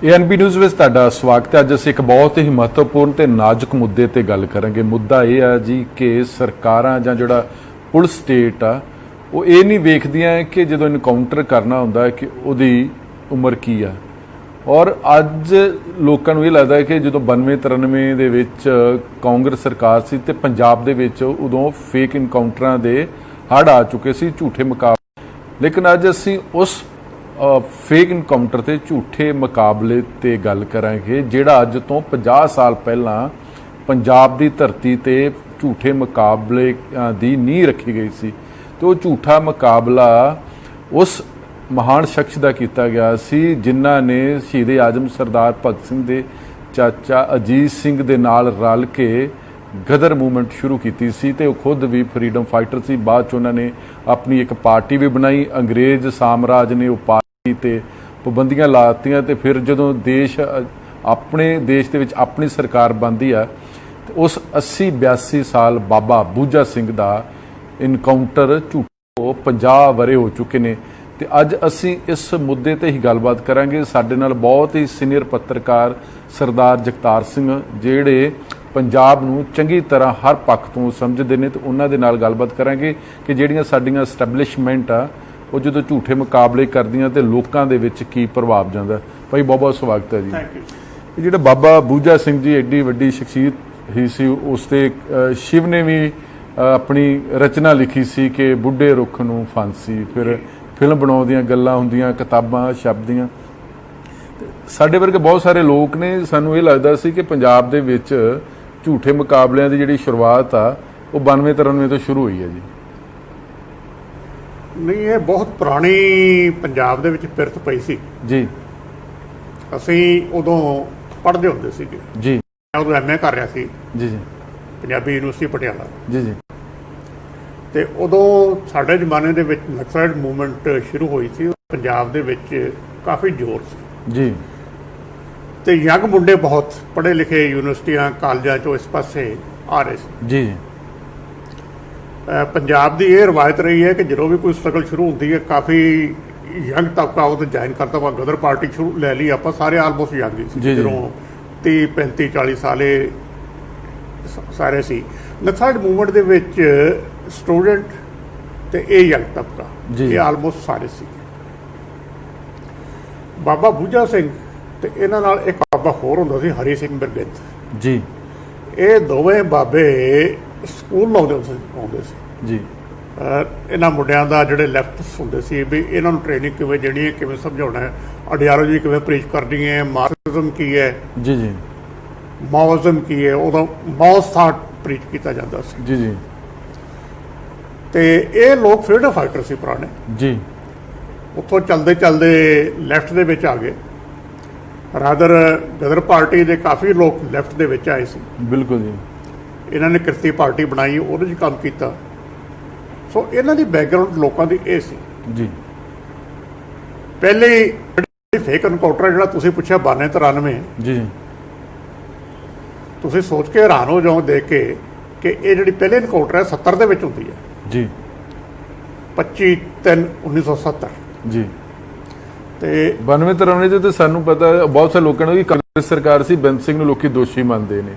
ANB news में ਤੁਹਾਡਾ ਸਵਾਗਤ ਹੈ। ਅੱਜ ਅਸੀਂ ਇੱਕ ਬਹੁਤ ਹੀ ਮਹੱਤਵਪੂਰਨ ਤੇ ਨਾਜ਼ੁਕ ਮੁੱਦੇ ਤੇ ਗੱਲ ਕਰਾਂਗੇ। ਮੁੱਦਾ ਇਹ ਹੈ ਜੀ ਕਿ ਸਰਕਾਰਾਂ ਜਾਂ ਜਿਹੜਾ ਪੁਲਿਸ ਸਟੇਟ ਆ ਉਹ ਇਹ ਨਹੀਂ ਵੇਖਦੀਆਂ ਕਿ ਜਦੋਂ ਇਨਕਾਊਂਟਰ ਕਰਨਾ ਹੁੰਦਾ ਹੈ ਕਿ ਉਹਦੀ ਉਮਰ ਕੀ ਆ। ਔਰ ਅੱਜ ਲੋਕਾਂ ਨੂੰ ਇਹ ਲੱਗਦਾ ਹੈ ਕਿ ਜਦੋਂ 92-93 ਦੇ ਵਿੱਚ ਕਾਂਗਰਸ ਸਰਕਾਰ ਸੀ ਤੇ ਪੰਜਾਬ ਦੇ ਵਿੱਚ ਉਦੋਂ ਫੇਕ ਇਨਕਾਊਂਟਰਾਂ ਦੇ ਹੜ੍ਹ ਆ ਚੁੱਕੇ ਸੀ, ਝੂਠੇ ਮੁਕਾਬਲੇ। ਲੇਕਿਨ ਅੱਜ ਅਸੀਂ ਉਸ ਫੇਕ ਇਨਕਾਊਂਟਰ ਤੇ ਝੂਠੇ ਮੁਕਾਬਲੇ ਤੇ ਗੱਲ ਕਰਾਂਗੇ ਜਿਹੜਾ ਅੱਜ ਤੋਂ 50 ਸਾਲ ਪਹਿਲਾਂ ਪੰਜਾਬ ਦੀ ਧਰਤੀ ਤੇ ਝੂਠੇ ਮੁਕਾਬਲੇ ਦੀ ਨੀਂਹ ਰੱਖੀ ਗਈ ਸੀ। ਤੇ ਉਹ ਝੂਠਾ ਮੁਕਾਬਲਾ ਉਸ ਮਹਾਨ ਸ਼ਖਸ ਦਾ ਕੀਤਾ ਗਿਆ ਸੀ ਜਿਨ੍ਹਾਂ ਨੇ ਸ਼ਹੀਦ ਆਜ਼ਮ ਸਰਦਾਰ ਭਗਤ ਸਿੰਘ ਦੇ ਚਾਚਾ ਅਜੀਤ ਸਿੰਘ ਦੇ ਨਾਲ ਰਲ ਕੇ ਗਦਰ ਮੂਵਮੈਂਟ ਸ਼ੁਰੂ ਕੀਤੀ ਸੀ ਤੇ ਉਹ ਖੁਦ ਵੀ ਫਰੀडम ਫਾਈਟਰ ਸੀ। ਬਾਅਦ 'ਚ ਉਹਨਾਂ ਨੇ ਆਪਣੀ ਇੱਕ ਪਾਰਟੀ ਵੀ ਬਣਾਈ। ਅੰਗਰੇਜ਼ ਸਾਮਰਾਜ ਨੇ ਉਹ ਪਾਰਟੀ ਤੇ ਪਾਬੰਦੀਆਂ ਲਾਤੀਆਂ ਤੇ ਫਿਰ ਜਦੋਂ ਆਪਣੇ ਦੇਸ਼ ਦੇ ਵਿੱਚ ਆਪਣੀ ਸਰਕਾਰ ਬਣਦੀ ਆ ਤੇ ਉਸ 80-82 ਸਾਲ ਬਾਬਾ ਬੂਝਾ ਸਿੰਘ ਦਾ ਇਨਕਾਊਂਟਰ ਝੂਠੋ 50 ਵਰੇ ਹੋ ਚੁੱਕੇ ਨੇ। ਤੇ ਅੱਜ ਅਸੀਂ ਇਸ ਮੁੱਦੇ ਤੇ ਹੀ ਗੱਲਬਾਤ ਕਰਾਂਗੇ। ਸਾਡੇ ਨਾਲ ਬਹੁਤ ਹੀ ਸੀਨੀਅਰ ਪੱਤਰਕਾਰ ਸਰਦਾਰ ਜਗਤਾਰ ਸਿੰਘ ਜਿਹੜੇ ਪੰਜਾਬ ਨੂੰ ਚੰਗੀ ਤਰ੍ਹਾਂ ਹਰ ਪੱਖ ਤੋਂ ਸਮਝਦੇ ਨੇ ਤੇ ਉਹਨਾਂ ਦੇ ਨਾਲ ਗੱਲਬਾਤ ਕਰਾਂਗੇ ਕਿ ਜਿਹੜੀਆਂ ਸਾਡੀਆਂ ਐਸਟੈਬਲਿਸ਼ਮੈਂਟ ਆ ਉਹ ਜਦੋਂ ਝੂਠੇ ਮੁਕਾਬਲੇ ਕਰਦੀਆਂ ਤੇ ਲੋਕਾਂ ਦੇ ਵਿੱਚ ਕੀ ਪ੍ਰਭਾਵ ਜਾਂਦਾ। ਭਾਈ ਬਹੁਤ ਬਹੁਤ ਸਵਾਗਤ ਹੈ ਜੀ। ਇਹ ਜਿਹੜਾ ਬਾਬਾ ਬੂਝਾ ਸਿੰਘ ਜੀ ਐਡੀ ਵੱਡੀ ਸ਼ਖਸੀਅਤ ਹੀ ਸੀ, ਉਸ ਤੇ ਸ਼ਿਵ ਨੇ ਵੀ ਆਪਣੀ ਰਚਨਾ ਲਿਖੀ ਸੀ ਕਿ ਬੁੱਢੇ ਰੁੱਖ ਨੂੰ ਫਾਂਸੀ। ਫਿਰ ਫਿਲਮ ਬਣਾਉਣ ਦੀਆਂ ਗੱਲਾਂ ਹੁੰਦੀਆਂ, ਕਿਤਾਬਾਂ ਛਪਦੀਆਂ। ਸਾਡੇ ਵਰਗੇ ਬਹੁਤ ਸਾਰੇ ਲੋਕ ਨੇ, ਸਾਨੂੰ ਇਹ ਲੱਗਦਾ ਸੀ ਕਿ ਪੰਜਾਬ ਦੇ ਵਿੱਚ ਝੂਠੇ ਮੁਕਾਬਲਿਆਂ ਦੀ ਜਿਹੜੀ ਸ਼ੁਰੂਆਤ ਆ ਉਹ 92-93 ਤੋਂ ਸ਼ੁਰੂ ਹੋਈ ਹੈ ਜੀ। ਨਹੀਂ, ਇਹ ਬਹੁਤ ਪੁਰਾਣੀ ਪੰਜਾਬ ਦੇ ਵਿੱਚ ਪਿਰਤ ਪਈ ਸੀ ਜੀ। ਅਸੀਂ ਉਦੋਂ ਪੜ੍ਹਦੇ ਹੁੰਦੇ ਸੀਗੇ ਜੀ। ਮੈਂ ਉਦੋਂ ਐਮਏ ਕਰ ਰਿਹਾ ਸੀ ਜੀ ਜੀ ਪੰਜਾਬੀ ਯੂਨੀਵਰਸਿਟੀ ਪਟਿਆਲਾ ਜੀ ਜੀ। ਤੇ ਉਦੋਂ ਸਾਡੇ ਜ਼ਮਾਨੇ ਦੇ ਵਿੱਚ ਨਕਸਲਾਈਟ ਮੂਵਮੈਂਟ ਸ਼ੁਰੂ ਹੋਈ ਸੀ। ਪੰਜਾਬ ਦੇ ਵਿੱਚ ਕਾਫੀ ਜ਼ੋਰ ਸੀ ਜੀ। ਤੇ ਯੰਗ ਮੁੰਡੇ ਬਹੁਤ ਪੜ੍ਹੇ ਲਿਖੇ ਯੂਨੀਵਰਸਿਟੀਆਂ ਕਾਲਜਾਂ 'ਚੋਂ ਇਸ ਪਾਸੇ ਆ ਰਹੇ ਸੀ ਜੀ। ਪੰਜਾਬ ਦੀ ਇਹ ਰਵਾਇਤ ਰਹੀ ਹੈ ਕਿ ਜਦੋਂ ਵੀ ਕੋਈ ਸਟਰਗਲ ਸ਼ੁਰੂ ਹੁੰਦੀ ਹੈ ਕਾਫੀ ਯੰਗ ਤਬਕਾ ਉਹ ਤੇ ਜੁਆਇਨ ਕਰਦਾ ਵਾ। ਗਦਰ ਪਾਰਟੀ ਸ਼ੁਰੂ ਲੈ ਲਈ ਆਪਾਂ, ਸਾਰੇ ਆਲਮੋਸਟ ਯੰਗ ਹੀ ਸੀ। ਜਦੋਂ 30-35-40 ਸਾਲੇ ਸਾਰੇ ਸੀ। ਨਕਸਲਾਈਟ ਮੂਵਮੈਂਟ ਦੇ ਵਿੱਚ ਸਟੂਡੈਂਟ ਤੇ ਇਹ ਯੰਗ ਤਬਕਾ ਇਹ ਆਲਮੋਸਟ ਸਾਰੇ ਸੀ। ਬਾਬਾ ਬੂਝਾ ਸਿੰਘ ਤੇ ਇਹਨਾਂ ਨਾਲ ਇੱਕ ਬਾਬਾ ਹੋਰ ਹੁੰਦਾ ਸੀ, ਹਰੀ ਸਿੰਘ ਬਿਰਗਿੰਦ ਜੀ। ਇਹ ਦੋਵੇਂ ਬਾਬੇ ਸਕੂਲ ਆਉਂਦੇ ਸੀ ਜੀ। ਇਹਨਾਂ ਮੁੰਡਿਆਂ ਦਾ ਜਿਹੜੇ ਲੈਫਟਿਸਟ ਹੁੰਦੇ ਸੀ ਵੀ ਇਹਨਾਂ ਨੂੰ ਟ੍ਰੇਨਿੰਗ ਕਿਵੇਂ ਦੇਣੀ ਹੈ, ਕਿਵੇਂ ਸਮਝਾਉਣਾ ਹੈ, ਆਈਡੀਓਲੋਜੀ ਕਿਵੇਂ ਪ੍ਰੀਚ ਕਰਨੀ ਹੈ, ਮਾਰਕਸਿਜ਼ਮ ਕੀ ਹੈ ਜੀ ਜੀ, ਮਾਓਇਜ਼ਮ ਕੀ ਹੈ, ਉਦੋਂ ਮਾਓਇਸਟ ਥਾਟ ਪ੍ਰੀਚ ਕੀਤਾ ਜਾਂਦਾ ਸੀ ਜੀ ਜੀ। ਤੇ ਇਹ ਲੋਕ ਫਰੀडम ਫਾਈਟਰ ਸੀ ਪੁਰਾਣੇ ਜੀ। ਉੱਥੋਂ ਚਲਦੇ ਚਲਦੇ ਲੈਫਟ ਦੇ ਵਿੱਚ ਆ ਗਏ। ਰਾਦਰ ਗਦਰ ਪਾਰਟੀ ਦੇ ਕਾਫੀ ਲੋਕ ਲੈਫਟ ਦੇ ਵਿੱਚ ਆਏ ਸੀ। ਬਿਲਕੁਲ ਜੀ। ਇਹਨਾਂ ਨੇ ਕਿਰਤੀ ਪਾਰਟੀ ਬਣਾਈ, ਉਹਦੇ 'ਚ ਕੰਮ ਕੀਤਾ। ਸੋ ਇਹਨਾਂ ਦੀ ਬੈਕਗਰਾਊਂਡ ਲੋਕਾਂ ਦੀ ਇਹ ਸੀ ਜੀ। ਪਹਿਲੇ ਫੇਕ ਇਨਕਾਊਂਟਰ ਜਿਹੜਾ ਤੁਸੀਂ ਪੁੱਛਿਆ 92-93 ਜੀ, ਤੁਸੀਂ ਸੋਚ ਕੇ ਹੈਰਾਨ ਹੋ ਜਾਓ ਦੇਖ ਕੇ ਕਿ ਇਹ ਜਿਹੜੀ ਪਹਿਲੇ ਇਨਕਾਊਂਟਰ ਹੈ 70 ਦੇ ਵਿੱਚ ਹੁੰਦੀ ਹੈ ਜੀ। 25/3/1970 ਜੀ। ਤੇ 92-93 ਤੇ ਸਾਨੂੰ ਪਤਾ ਬਹੁਤ ਸਾਰੇ ਲੋਕਾਂ ਨੂੰ ਕਿ ਕਾਂਗਰਸ ਸਰਕਾਰ ਸੀ, ਬੇਅੰਤ ਸਿੰਘ ਨੂੰ ਲੋਕੀ ਦੋਸ਼ੀ ਮੰਨਦੇ ਨੇ।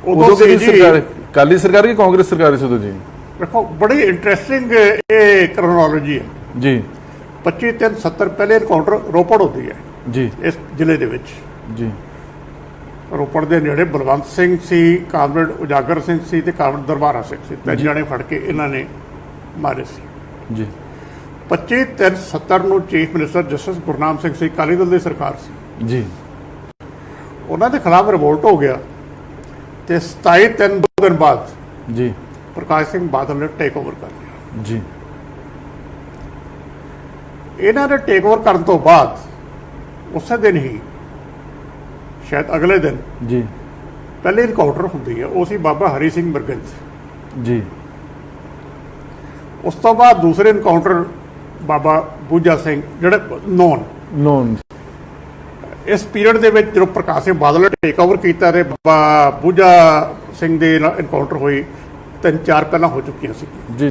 ਉਦੋਂ ਕਿਹੜੀ ਸਰਕਾਰ, ਅਕਾਲੀ ਸਰਕਾਰ ਕਿ ਕਾਂਗਰਸ ਸਰਕਾਰ ਸੀ ਉਦੋਂ ਜੀ? ਦੇਖੋ ਬੜੀ ਇੰਟਰਸਟਿੰਗ ਇਹ ਕਰੋਨੋਲੋਜੀ ਹੈ ਜੀ। 25/3/70 ਪਹਿਲੇ ਇਨਕਾਊਂਟਰ ਰੋਪੜ ਹੁੰਦੀ ਹੈ ਜੀ, ਇਸ ਜ਼ਿਲ੍ਹੇ ਦੇ ਵਿੱਚ ਜੀ। ਰੋਪੜ ਦੇ ਨੇੜੇ ਬਲਵੰਤ ਸਿੰਘ ਸੀ, ਕਾਮਰੇਡ ਉਜਾਗਰ ਸਿੰਘ ਸੀ ਤੇ ਕਾਮਰੇਡ ਦਰਬਾਰਾ ਸਿੰਘ ਸੀ। ਤਿੰਨ ਜਣੇ ਫੜ ਕੇ ਇਹਨਾਂ ਨੇ ਮਾਰੇ ਸੀ ਜੀ। 25/3/70 ਨੂੰ chief minister justice Gurnam Singh ਸੀ, ਅਕਾਲੀ ਦਲ ਦੀ ਸਰਕਾਰ ਸੀ ਜੀ। ਉਹਨਾਂ ਦੇ ਖਿਲਾਫ ਰਿਵੋਲਟ ਹੋ ਗਿਆ ਤੇ 27/3 2 ਦਿਨ ਬਾਅਦ ਜੀ ਪ੍ਰਕਾਸ਼ ਸਿੰਘ ਬਾਦਲ ਨੇ ਟੇਕ ਓਵਰ ਕਰ ਲਿਆ ਜੀ। ਇਹਨਾਂ ਨੇ ਟੇਕ ਓਵਰ ਕਰਨ ਤੋਂ ਬਾਅਦ ਉਸੇ ਦਿਨ ਹੀ ਸ਼ਾਇਦ ਅਗਲੇ ਦਿਨ ਜੀ ਪਹਿਲੇ ਇਨਕਾਊਂਟਰ ਹੁੰਦੀ ਹੈ, ਉਹ ਸੀ ਬਾਬਾ ਹਰੀ ਸਿੰਘ ਬਿਰਗਿੰਦ ਜੀ। ਉਸ ਤੋਂ ਬਾਅਦ ਦੂਸਰੇ ਇਨਕਾਊਂਟਰ ਬਾਬਾ ਬੂਝਾ ਸਿੰਘ ਜਿਹੜੇ ਨੋਨ ਇਸ ਪੀਰੀਅਡ ਦੇ ਵਿੱਚ ਜਦੋਂ ਪ੍ਰਕਾਸ਼ ਸਿੰਘ ਬਾਦਲ ਨੇ ਟੇਕ ਓਵਰ ਕੀਤਾ ਤੇ ਬਾਬਾ ਬੂਝਾ ਸਿੰਘ ਦੇ ਇਨਕਾਊਂਟਰ ਹੋਈ, 3-4 ਪਹਿਲਾਂ ਹੋ ਚੁੱਕੀਆਂ ਸੀ ਜੀ।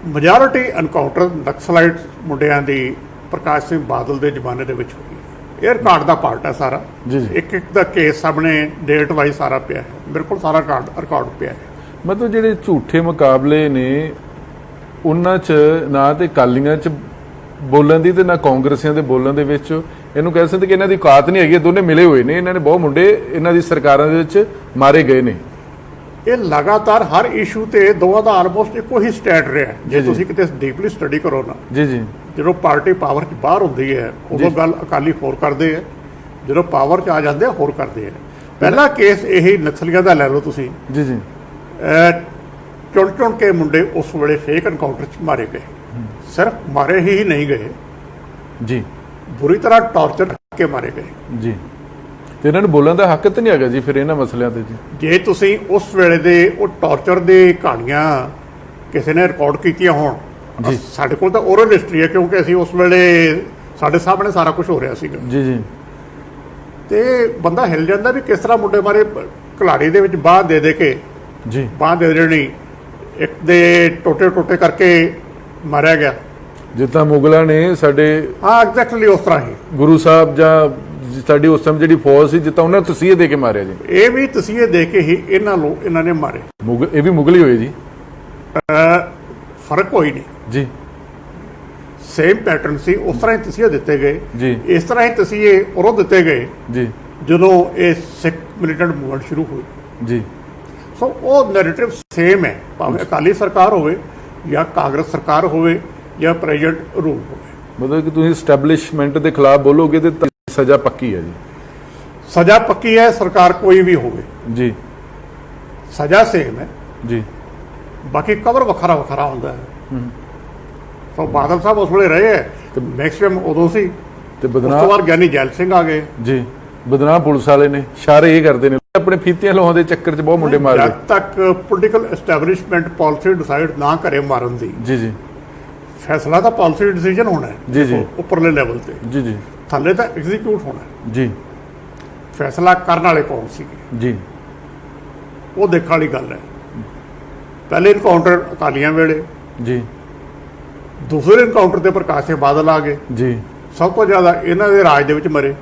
ਮੈਜੋਰਿਟੀ ਐਨਕਾਊਂਟਰ ਨਕਸਲਾਈਟ ਮੁੰਡਿਆਂ ਦੀ ਪ੍ਰਕਾਸ਼ ਸਿੰਘ ਬਾਦਲ ਦੇ ਜ਼ਮਾਨੇ ਦੇ ਵਿੱਚ ਹੋਈ ਹੈ। ਇਹ ਰਿਕਾਰਡ ਦਾ ਪਾਰਟ ਹੈ ਸਾਰਾ। ਜੀ ਜੀ। ਇੱਕ ਦਾ ਕੇਸ ਸਾਹਮਣੇ ਡੇਟ ਵਾਈਜ਼ ਸਾਰਾ ਪਿਆ ਹੈ, ਬਿਲਕੁਲ ਸਾਰਾ ਰਿਕਾਰਡ ਪਿਆ ਹੈ। ਮਤਲਬ ਜਿਹੜੇ ਝੂਠੇ ਮੁਕਾਬਲੇ ਨੇ ਉਹਨਾਂ 'ਚ ਨਾ ਤੇ ਅਕਾਲੀਆਂ 'ਚ ਬੋਲਣ ਦੀ ਤੇ ਨਾ ਕਾਂਗਰਸੀਆਂ ਦੇ ਬੋਲਣ ਦੇ ਵਿੱਚ ਇਹਨੂੰ ਕਹਿ ਸਕਦੇ ਕਿ ਇਹਨਾਂ ਦੀ ਔਕਾਤ ਨਹੀਂ ਹੈਗੀ। ਦੋਨੇ ਮਿਲੇ ਹੋਏ ਨੇ, ਇਹਨਾਂ ਨੇ ਬਹੁਤ ਮੁੰਡੇ ਇਹਨਾਂ ਦੀ ਸਰਕਾਰਾਂ ਦੇ ਵਿੱਚ ਮਾਰੇ ਗਏ ਨੇ। ਇਹ ਲਗਾਤਾਰ ਹਰ ਇਸ਼ੂ ਤੇ ਦੋਵਾਂ ਦਾ ਆਲਮੋਸਟ ਇੱਕੋ ਹੀ ਸਟੈਟ ਰਿਹਾ। ਜੇ ਤੁਸੀਂ ਕਿਤੇ ਡੀਪਲੀ ਸਟੱਡੀ ਕਰੋ ਨਾ, ਜੀ ਜੀ, ਜਦੋਂ ਪਾਰਟੀ ਪਾਵਰ 'ਚ ਬਾਹਰ ਹੁੰਦੀ ਹੈ ਉਦੋਂ ਗੱਲ ਅਕਾਲੀ ਹੋਰ ਕਰਦੇ ਆ, ਜਦੋਂ ਪਾਵਰ 'ਚ ਆ ਜਾਂਦੇ ਆ ਹੋਰ ਕਰਦੇ ਆ। ਪਹਿਲਾ ਕੇਸ ਇਹੀ ਨਕਸਲੀਆਂ ਦਾ ਲੈ ਲਓ ਤੁਸੀਂ। ਜੀ ਜੀ। ਚੁਣ ਕੇ ਮੁੰਡੇ ਉਸ ਵੇਲੇ ਫੇਕ ਐਨਕਾਊਂਟਰ 'ਚ ਮਾਰੇ ਗਏ। ਸਿਰਫ ਮਾਰੇ ਹੀ ਨਹੀਂ ਗਏ ਜੀ, ਬੁਰੀ ਤਰ੍ਹਾਂ ਟਾਰਚਰ ਕਰਕੇ ਮਾਰੇ ਗਏ ਜੀ। ਤੇ ਇਹਨਾਂ ਨੂੰ ਬੋਲਣ ਦਾ ਹੱਕ ਤਾਂ ਨਹੀਂ ਹੈਗਾ ਜੀ ਫਿਰ ਇਹਨਾਂ ਮਸਲਿਆਂ ਤੇ ਜੀ? ਜੇ ਤੁਸੀਂ ਉਸ ਵੇਲੇ ਦੇ ਉਹ ਟਾਰਚਰ ਦੇ ਕਹਾਣੀਆਂ ਕਿਸੇ ਨੇ ਰਿਕਾਰਡ ਕੀਤੀਆਂ ਹੋਣ, ਸਾਡੇ ਕੋਲ ਤਾਂ ਓਰਲ ਹਿਸਟਰੀ ਹੈ ਕਿਉਂਕਿ ਅਸੀਂ ਉਸ ਵੇਲੇ ਸਾਡੇ ਸਾਹਮਣੇ ਸਾਰਾ ਕੁਝ ਹੋ ਰਿਹਾ ਸੀਗਾ। ਜੀ ਜੀ। ਤੇ ਬੰਦਾ ਹਿਲ ਜਾਂਦਾ ਵੀ ਕਿਸ ਤਰ੍ਹਾਂ ਮੁੰਡੇ ਮਾਰੇ, ਘਲਾੜੀ ਦੇ ਵਿੱਚ ਬਾਂਹ ਦੇ ਕੇ ਜੀ, ਬਾਂਹ ਦੇ ਦੇਣੀ, ਇੱਕ ਦੇ ਟੋਟੇ ਕਰਕੇ ਮਾਰਿਆ ਗਿਆ। ਜਿੱਦਾਂ ਮੁਗਲਾਂ ਨੇ ਸਾਡੇ, ਹਾਂ ਐਗਜ਼ੈਕਟਲੀ ਉਸ ਤਰ੍ਹਾਂ ਹੀ ਗੁਰੂ ਸਾਹਿਬ ਜਾਂ ਸਾਡੀ ਉਸ ਸਮੇਂ ਜਿਹੜੀ ਫੌਜ ਸੀ ਜਿੱਦਾਂ ਉਹਨਾਂ ਨੂੰ ਤਸੀਹੇ ਦੇ ਕੇ ਮਾਰਿਆ ਜੀ। ਇਹ ਵੀ ਤਸੀਹੇ ਦੇ ਕੇ ਹੀ ਇਹਨਾਂ ਨੇ ਮਾਰੇ। ਇਹ ਵੀ ਮੁਗਲ ਹੀ ਹੋਏ ਜੀ? ਫਰਕ ਕੋਈ ਨਹੀਂ ਜੀ, ਸੇਮ ਪੈਟਰਨ ਸੀ। ਉਸ ਤਰ੍ਹਾਂ ਹੀ ਤਸੀਹੇ ਦਿੱਤੇ ਗਏ ਜੀ, ਇਸ ਤਰ੍ਹਾਂ ਹੀ ਤਸੀਹੇ ਉਰੋਂ ਦਿੱਤੇ ਗਏ ਜੀ, ਜਦੋਂ ਇਹ ਸਿੱਖ ਮਿਲੀਟੈਂਟ ਮੂਵਮੈਂਟ ਸ਼ੁਰੂ ਹੋਈ। ਜੀ। ਸੋ ਉਹ ਨੈਰੇਟਿਵ ਸੇਮ ਹੈ, ਭਾਵੇਂ ਅਕਾਲੀ ਸਰਕਾਰ ਹੋਵੇ ਜਾਂ ਕਾਂਗਰਸ ਸਰਕਾਰ ਹੋਵੇ ਜਾਂ ਪ੍ਰੈਜ਼ੀਡੈਂਟ ਰੂਲ ਹੋਵੇ। ਮਤਲਬ ਕਿ ਤੁਸੀਂ ਸਟੈਬਲਿਸ਼ਮੈਂਟ ਦੇ ਖਿਲਾਫ ਬੋਲੋਗੇ ਤੇ ਸਜ਼ਾ ਪੱਕੀ ਹੈ ਜੀ? ਸਜ਼ਾ ਪੱਕੀ ਹੈ, ਸਰਕਾਰ ਕੋਈ ਵੀ ਹੋਵੇ ਜੀ, ਸਜ਼ਾ ਸੇਮ ਹੈ ਜੀ। ਬਾਕੀ ਕਵਰ ਵੱਖਰਾ ਹੁੰਦਾ ਹੈ। ਸੋ ਬਾਦਲ ਸਾਹਿਬ ਉਸ ਵੇਲੇ ਰਹੇ ਹੈ, ਮੈਕਸਿਮਮ ਉਦੋਂ ਸੀ। ਤੇ ਉਸ ਤੋਂ ਬਦਨਾਮ ਬਾਅਦ ਗਿਆਨੀ ਜੈਲ ਸਿੰਘ ਆ ਗਏ। ਜੀ, ਬਦਨਾਮ ਪੁਲਿਸ ਵਾਲੇ ਨੇ ਇਸ਼ਾਰੇ ਇਹ ਕਰਦੇ ਨੇ ਆਪਣੇ ਫੀਤੀਆਂ ਲਾਉਣ ਦੇ ਚੱਕਰ 'ਚ ਬਹੁਤ ਮੁੰਡੇ ਮਾਰ ਜਦ ਗਏ। ਤੱਕ ਪੋਲੀਟੀਕਲ ਐਸਟੈਬਲਿਸ਼ਮੈਂਟ ਪਾਲਿਸੀ ਡਿਸਾਈਡ ਨਾ ਕਰੇ ਮਾਰਨ ਦੀ, ਜੀ ਜੀ, ਫੈਸਲਾ ਤਾਂ ਪਾਲਿਸੀ ਡਿਸੀਜਨ ਹੋਣਾ ਹੈ ਜੀ ਜੀ, ਉੱਪਰਲੇ ਲੈਵਲ ਤੇ, ਜੀ ਜੀ, ਥੱਲੇ ਤਾਂ ਐਗਜ਼ੀਕਿਊਟ ਹੋਣਾ ਹੈ। ਜੀ ਫੈਸਲਾ ਕਰਨ ਵਾਲੇ ਕੌਣ ਸੀਗੇ ਜੀ, ਉਹ ਦੇਖਣ ਵਾਲੀ ਗੱਲ ਹੈ। ਪਹਿਲੇ ਇਨਕਾਊਂਟਰ ਅਕਾਲੀਆਂ ਵੇਲੇ, ਜੀ ਦੂਸਰੇ ਇਨਕਾਊਂਟਰ ਤੇ ਪ੍ਰਕਾਸ਼ ਸਿੰਘ ਬਾਦਲ ਆ ਗਏ। ਜੀ, ਸਭ ਤੋਂ ਜ਼ਿਆਦਾ ਇਹਨਾਂ ਦੇ ਰਾਜ ਦੇ ਵਿੱਚ ਮਰੇ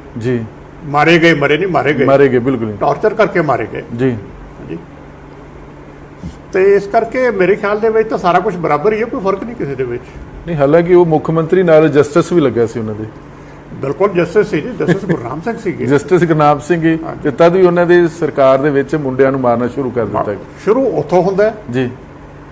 ਮਾਰੇ ਗਏ, ਬਿਲਕੁਲ ਟਾਰਚਰ ਕਰਕੇ ਮਾਰੇ ਗਏ ਜੀ। ਜੀ। ਤੇ ਇਸ ਕਰਕੇ ਮੇਰੇ ਖਿਆਲ ਦੇ ਵਿੱਚ ਤਾਂ ਸਾਰਾ ਕੁਝ ਬਰਾਬਰ ਹੀ ਹੈ, ਕੋਈ ਫਰਕ ਨਹੀਂ ਕਿਸੇ ਦੇ ਵਿੱਚ। ਨਹੀਂ, ਹਾਲਾਂਕਿ ਉਹ ਮੁੱਖ ਮੰਤਰੀ ਨਾਲ ਜਸਟਿਸ ਵੀ ਲੱਗਿਆ ਸੀ ਉਹਨਾਂ ਦੇ। ਬਿਲਕੁਲ ਜਸਟਿਸ ਸੀ ਜੀ, ਜਸਟਿਸ ਗੁਰਨਾਮ ਸਿੰਘ ਸੀਗੇ। ਜਸਟਿਸ ਗੁਰਨਾਮ ਸਿੰਘ ਜੀ, ਤੇ ਤਦ ਵੀ ਉਹਨਾਂ ਦੀ ਸਰਕਾਰ ਦੇ ਵਿੱਚ ਮੁੰਡਿਆਂ ਨੂੰ ਮਾਰਨਾ ਸ਼ੁਰੂ ਕਰ ਦਿੱਤਾ। ਸ਼ੁਰੂ ਉੱਥੋਂ ਹੁੰਦਾ ਜੀ,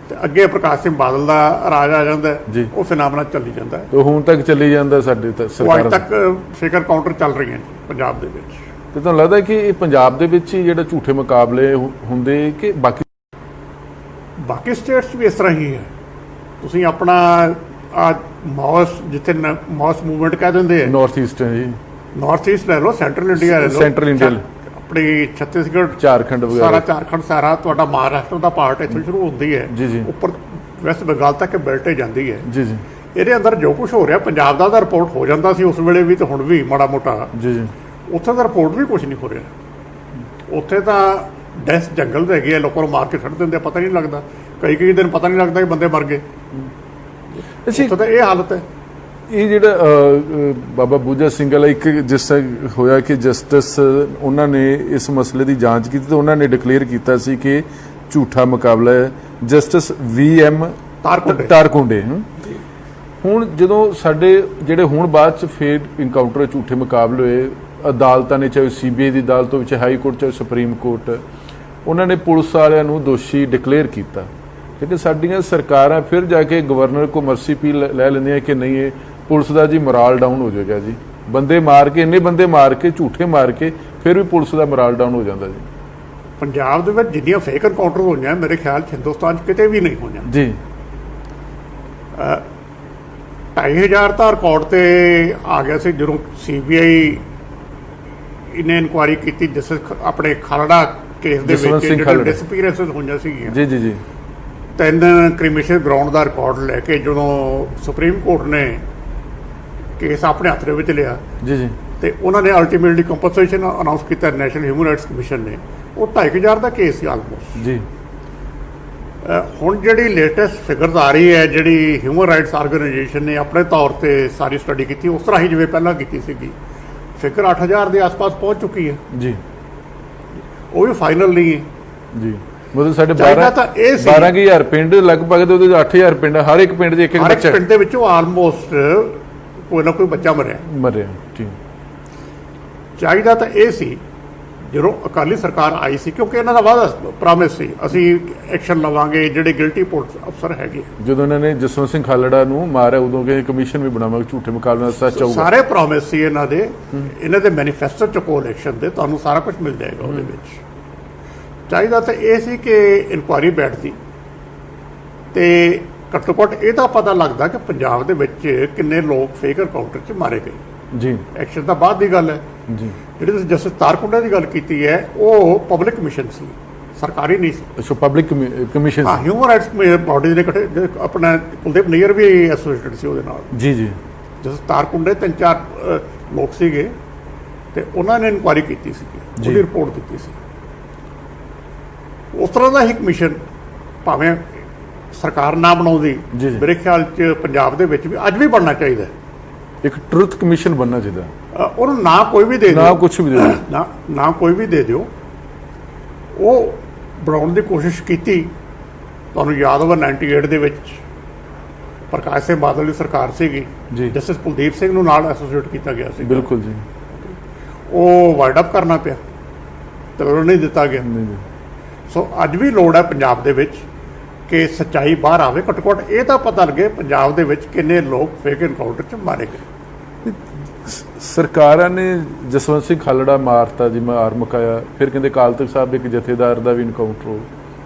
ਤੇ ਅੱਗੇ ਪ੍ਰਕਾਸ਼ ਸਿੰਘ ਬਾਦਲ ਦਾ ਰਾਜ ਆ ਜਾਂਦਾ ਜੀ। ਉਹ ਫਿਨਾਮਨਾ ਚੱਲੀ ਜਾਂਦਾ ਹੈ। ਤੇ ਹੁਣ ਤੱਕ ਚੱਲੀ ਜਾਂਦਾ ਸਾਡੇ ਸਰਕਾਰ। ਅੱਜ ਤੱਕ ਫਿਕਰ ਕਾਊਂਟਰ ਚੱਲ ਰਹੀਆਂ ਜੀ ਪੰਜਾਬ ਦੇ ਵਿੱਚ। ਤੇ ਤੁਹਾਨੂੰ ਲੱਗਦਾ ਕਿ ਇਹ ਪੰਜਾਬ ਦੇ ਵਿੱਚ ਹੀ ਜਿਹੜਾ ਝੂਠੇ ਮੁਕਾਬਲੇ ਹੁੰਦੇ ਕਿ ਬਾਕੀ ਸਟੇਟਸ ਵੀ ਇਸ ਤਰ੍ਹਾਂ ਹੀ ਹੈ? ਤੁਸੀਂ ਆਪਣਾ ਮੌਸ, ਜਿੱਥੇ ਮੌਸ ਮੂਵਮੈਂਟ ਕਹਿ ਦਿੰਦੇ ਆ, ਨਾਰਥ ਈਸਟ ਹੈ ਜੀ, ਨਾਰਥ ਈਸਟ ਲੈ ਲਓ, ਸੈਂਟਰਲ ਇੰਡੀਆ ਲੈ ਲਓ, ਸੈਂਟਰਲ ਇੰਡੀਆ, ਆਪਣੀ ਛੱਤੀਸਗੜ੍ਹ, ਝਾਰਖੰਡ ਵਗੈਰਾ, ਸਾਰਾ ਝਾਰਖੰਡ, ਸਾਰਾ ਤੁਹਾਡਾ ਮਹਾਰਾਸ਼ਟਰ ਦਾ ਪਾਰਟ ਇੱਥੋਂ ਸ਼ੁਰੂ ਹੁੰਦੀ ਹੈ, ਜੀ ਜੀ, ਉੱਪਰ ਵੈਸਟ ਬੰਗਾਲ ਤੱਕ ਬੈਲਟ ਜਾਂਦੀ ਹੈ। ਜੀ ਜੀ। ਇਹਦੇ ਅੰਦਰ ਜੋ ਕੁਝ ਹੋ ਰਿਹਾ ਪੰਜਾਬ ਦਾ ਤਾਂ ਰਿਪੋਰਟ ਹੋ ਜਾਂਦਾ ਸੀ ਉਸ ਵੇਲੇ ਵੀ, ਤੇ ਹੁਣ ਵੀ ਮਾੜਾ ਮੋਟਾ। ਜੀ ਜੀ। ਉੱਥੇ ਦਾ ਰਿਪੋਰਟ ਵੀ ਕੁਝ ਨਹੀਂ ਹੋ ਰਿਹਾ। ਉੱਥੇ ਤਾਂ ਡੈਸ ਜੰਗਲ ਦੇ ਹੈਗੇ ਆ, ਲੋਕਾਂ ਨੂੰ ਮਾਰ ਕੇ ਛੱਡ ਦਿੰਦੇ, ਪਤਾ ਨਹੀਂ ਲੱਗਦਾ, ਕਈ ਦਿਨ ਪਤਾ ਨਹੀਂ ਲੱਗਦਾ ਕਿ ਬੰਦੇ ਮਰ ਗਏ। ਉੱਥੇ ਤਾਂ ਇਹ ਹਾਲਤ ਹੈ। ਇਹ ਜਿਹੜਾ ਬਾਬਾ ਬੂਝਾ ਸਿੰਘ ਵਾਲਾ ਇੱਕ ਜਿਸ ਤਰ੍ਹਾਂ ਹੋਇਆ ਕਿ ਜਸਟਿਸ ਉਹਨਾਂ ਨੇ ਇਸ ਮਸਲੇ ਦੀ ਜਾਂਚ ਕੀਤੀ ਤੇ ਉਹਨਾਂ ਨੇ ਡਿਕਲੇਅਰ ਕੀਤਾ ਸੀ ਕਿ ਝੂਠਾ ਮੁਕਾਬਲਾ ਹੈ, ਜਸਟਿਸ VM ਤਾਰਕੁੰਡੇ। ਹੁਣ ਜਦੋਂ ਸਾਡੇ ਜਿਹੜੇ ਹੁਣ ਬਾਅਦ ਚ ਫੇਰ ਇਨਕਾਊਂਟਰ ਝੂਠੇ ਮੁਕਾਬਲੇ ਹੋਏ, ਅਦਾਲਤਾਂ ਨੇ, ਚਾਹੇ CBI ਦੀ ਅਦਾਲਤ ਹੋਵੇ, ਚਾਹੇ ਹਾਈ ਕੋਰਟ, ਚਾਹੇ ਸੁਪਰੀਮ ਕੋਰਟ, ਉਹਨਾਂ ਨੇ ਪੁਲਿਸ ਵਾਲਿਆਂ ਨੂੰ ਦੋਸ਼ੀ ਡਿਕਲੇਅਰ ਕੀਤਾ। ਲੇਕਿਨ ਸਾਡੀਆਂ ਸਰਕਾਰਾਂ ਫਿਰ ਜਾ ਕੇ ਗਵਰਨਰ ਕੋ ਮਰਸੀ ਪੀ ਲੈ ਲੈਂਦੀਆਂ ਕਿ ਨਹੀਂ, ਇਹ ਪੁਲਿਸ ਦਾ ਜੀ ਮੋਰਾਲ ਡਾਊਨ ਹੋ ਜਾਏਗਾ ਜੀ, ਬੰਦੇ ਮਾਰ ਕੇ, ਇੰਨੇ ਬੰਦੇ ਮਾਰ ਕੇ, ਝੂਠੇ ਮਾਰ ਕੇ, ਫਿਰ ਵੀ ਪੁਲਿਸ ਦਾ ਮੋਰਾਲ ਡਾਊਨ ਹੋ ਜਾਂਦਾ ਜੀ। ਪੰਜਾਬ ਦੇ ਵਿੱਚ ਜਿੰਨੀਆਂ ਫੇਕ ਐਨਕਾਊਂਟਰ ਹੋਈਆਂ ਮੇਰੇ ਖਿਆਲ 'ਚ ਹਿੰਦੁਸਤਾਨ 'ਚ ਕਿਤੇ ਵੀ ਨਹੀਂ ਹੋਈਆਂ ਜੀ। 2500 ਤਾਂ ਰਿਕਾਰਡ ਤੇ ਆ ਗਿਆ ਸੀ ਜਦੋਂ CBI ਇਹਨੇ ਇਨਕੁਆਇਰੀ ਕੀਤੀ, ਜਿਸ ਆਪਣੇ ਖਾਲੜਾ ਕੇਸ ਦੇ ਵਿੱਚ ਜਿਹੜੇ ਡਿਸਪੀਅਰੈਂਸਸ ਹੋਈਆਂ ਸੀਗੀਆਂ। ਜੀ ਜੀ ਜੀ। 3 ਕ੍ਰਿਮੀਨਲ ਗਰਾਊਂਡ ਦਾ ਰਿਕਾਰਡ ਲੈ ਕੇ ਜਦੋਂ ਸੁਪਰੀਮ ਕੋਰਟ ਨੇ ਕੇਸ ਆਪਣੇ ਹੱਥ ਦੇ ਵਿੱਚ ਲਿਆ, ਜੀ ਜੀ, ਤੇ ਉਹਨਾਂ ਨੇ ਅਲਟੀਮੇਟਲੀ ਕੰਪਨਸੇਸ਼ਨ ਅਨਾਉਂਸ ਕੀਤਾ ਨੈਸ਼ਨਲ ਹਿਊਮਨ ਰਾਈਟਸ ਕਮਿਸ਼ਨ ਨੇ। ਉਹ 2500 ਦਾ ਕੇਸ ਸੀ ਆਲਮੋਸਟ। ਜੀ। ਹੁਣ ਜਿਹੜੀ ਲੇਟੈਸਟ ਫਿਗਰਸ ਆ ਰਹੀ ਹੈ, ਜਿਹੜੀ ਹਿਊਮਨ ਰਾਈਟਸ ਆਰਗੇਨਾਈਜੇਸ਼ਨ ਨੇ ਆਪਣੇ ਤੌਰ ਤੇ ਸਾਰੀ ਸਟੱਡੀ ਕੀਤੀ, ਉਸ ਤਰ੍ਹਾਂ ਹੀ ਜਿਵੇਂ ਪਹਿਲਾਂ ਕੀਤੀ ਸੀਗੀ, ਫਿਗਰ 8000 ਦੇ ਆਸ-ਪਾਸ ਪਹੁੰਚ ਚੁੱਕੀ ਹੈ ਜੀ। ਉਹ ਵੀ ਫਾਈਨਲ ਨਹੀਂ ਹੈ ਜੀ, ਮਤਲਬ ਸਾਡੇ ਚਾਹੀਦਾ ਤਾਂ ਇਹ ਸੀ 12000 ਪਿੰਡ ਲਗਭਗ ਤੇ ਉਹਦੇ 8000 ਪਿੰਡ, ਹਰ ਇੱਕ ਪਿੰਡ 'ਚ ਇੱਕ ਹਰ ਇੱਕ ਬੱਚਾ ਪਿੰਡ ਦੇ ਵਿੱਚੋਂ ਆਲਮੋਸਟ ਕੋਈ ਨਾ ਕੋਈ ਬੱਚਾ ਮਰਿਆ। ਜੀ, ਚਾਹੀਦਾ ਤਾਂ ਇਹ ਸੀ ਜਦੋਂ ਅਕਾਲੀ ਸਰਕਾਰ ਆਈ ਸੀ, ਕਿਉਂਕਿ ਇਹਨਾਂ ਦਾ ਵਾਅਦਾ ਪ੍ਰੋਮਿਸ ਸੀ ਅਸੀਂ ਐਕਸ਼ਨ ਲਵਾਂਗੇ ਜਿਹੜੇ ਗਿਲਟੀ ਪੁਲਿਸ ਅਫਸਰ ਹੈਗੇ। ਜਦੋਂ ਇਹਨਾਂ ਨੇ ਜਸਵੰਤ ਸਿੰਘ ਖਾਲੜਾ ਨੂੰ ਮਾਰਿਆ ਉਦੋਂ ਕਿ ਕਮਿਸ਼ਨ ਵੀ ਬਣਾਵਾਂਗੇ ਝੂਠੇ ਮੁਕਾਬਲੇ ਨਾਲ ਸੱਚ ਆਊਗਾ। ਸਾਰੇ ਪ੍ਰੋਮਿਸ ਸੀ ਇਹਨਾਂ ਦੇ, ਇਹਨਾਂ ਦੇ ਮੈਨੀਫੈਸਟੋ ਚ ਕੋਲ ਐਕਸ਼ਨ ਦੇ ਤੁਹਾਨੂੰ ਸਾਰਾ ਕੁਝ ਮਿਲ ਜਾਏਗਾ ਉਹਦੇ ਵਿੱਚ। ਚਾਹੀਦਾ ਤਾਂ ਇਹ ਸੀ ਕਿ ਇਨਕੁਆਇਰੀ ਬੈਠਦੀ ਤੇ ਘੱਟੋ ਘੱਟ ਇਹ ਤਾਂ ਪਤਾ ਲੱਗਦਾ ਕਿ ਪੰਜਾਬ ਦੇ ਵਿੱਚ ਕਿੰਨੇ ਲੋਕ ਫੇਕ ਐਨਕਾਊਂਟਰ 'ਚ ਮਾਰੇ ਗਏ। ਜੀ, ਐਕਸ਼ਨ ਤਾਂ ਬਾਅਦ ਦੀ ਗੱਲ ਹੈ। ਜੀ, ਜਿਹੜੀ ਤੁਸੀਂ ਜਸਟਿਸ ਤਾਰਕੁੰਡੇ ਦੀ ਗੱਲ ਕੀਤੀ ਹੈ, ਉਹ ਪਬਲਿਕ ਕਮਿਸ਼ਨ ਸੀ, ਸਰਕਾਰੀ ਨਹੀਂ ਸੀ। ਅੱਛਾ, ਪਬਲਿਕ ਕਮਿਸ਼ਨ। ਹਾਂ, ਹਿਊਮਨ ਰਾਈਟਸ ਬਾਡੀਜ਼ ਦੇ ਇਕੱਠੇ, ਆਪਣਾ ਕੁਲਦੀਪ ਨਈਅਰ ਵੀ ਐਸੋਸੀਏਟਡ ਸੀ ਉਹਦੇ ਨਾਲ। ਜੀ, ਜੀ, ਜਸਟਿਸ ਤਾਰਕੁੰਡੇ 3-4 ਲੋਕ ਸੀਗੇ ਤੇ ਉਹਨਾਂ ਨੇ ਇਨਕੁਆਇਰੀ ਕੀਤੀ ਸੀ, ਉਹਦੀ ਰਿਪੋਰਟ ਦਿੱਤੀ ਸੀ। ਉਸ ਤਰ੍ਹਾਂ ਦਾ ਹੀ ਕਮਿਸ਼ਨ ਭਾਵੇਂ ਸਰਕਾਰ ਨਾ ਬਣਾਉਂਦੀ, ਮੇਰੇ ਖਿਆਲ 'ਚ ਪੰਜਾਬ ਦੇ ਵਿੱਚ ਵੀ ਅੱਜ ਵੀ ਬਣਨਾ ਚਾਹੀਦਾ। ਇੱਕ ਟਰੁਥ ਕਮਿਸ਼ਨ ਬਣਨਾ ਚਾਹੀਦਾ। ਉਹਨੂੰ ਨਾ ਕੋਈ ਵੀ ਦੇ ਦਿਓ, ਨਾ ਕੁਝ ਵੀ ਦੇ ਦਿਓ, ਨਾ ਕੋਈ ਵੀ ਦੇ ਦਿਓ। ਉਹ ਬਣਾਉਣ ਦੀ ਕੋਸ਼ਿਸ਼ ਕੀਤੀ, ਤੁਹਾਨੂੰ ਯਾਦ ਹੋਵੇ 98 ਦੇ ਵਿੱਚ ਪ੍ਰਕਾਸ਼ ਸਿੰਘ ਬਾਦਲ ਦੀ ਸਰਕਾਰ ਸੀਗੀ, ਜਸਟਿਸ ਕੁਲਦੀਪ ਸਿੰਘ ਨੂੰ ਨਾਲ ਐਸੋਸੀਏਟ ਕੀਤਾ ਗਿਆ ਸੀ। ਬਿਲਕੁਲ ਜੀ, ਉਹ ਵਾਈਡ ਅਪ ਕਰਨਾ ਪਿਆ ਤੇ ਉਹ ਨਹੀਂ ਦਿੱਤਾ ਗਿਆ। ਸੋ ਅੱਜ ਵੀ ਲੋੜ ਹੈ ਪੰਜਾਬ ਦੇ ਵਿੱਚ ਕਿ ਸੱਚਾਈ ਬਾਹਰ ਆਵੇ। ਘੱਟੋ ਘੱਟ ਇਹ ਤਾਂ ਪਤਾ ਲੱਗੇ ਪੰਜਾਬ ਦੇ ਵਿੱਚ ਕਿੰਨੇ ਲੋਕ ਫੇਕ ਐਨਕਾਊਂਟਰ 'ਚ ਮਾਰੇ ਗਏ। ਸਰਕਾਰਾਂ ਨੇ ਜਸਵੰਤ ਸਿੰਘ ਖਾਲੜਾ ਮਾਰਤਾ ਜੀ, ਮਾਰ ਮੁਕਾਇਆ, ਫਿਰ ਕਹਿੰਦੇ ਅਕਾਲ ਤਖਤ ਸਾਹਿਬ ਦੇ ਇੱਕ ਜਥੇਦਾਰ ਦਾ ਵੀ ਐਨਕਾਊਂਟਰ ਹੋ,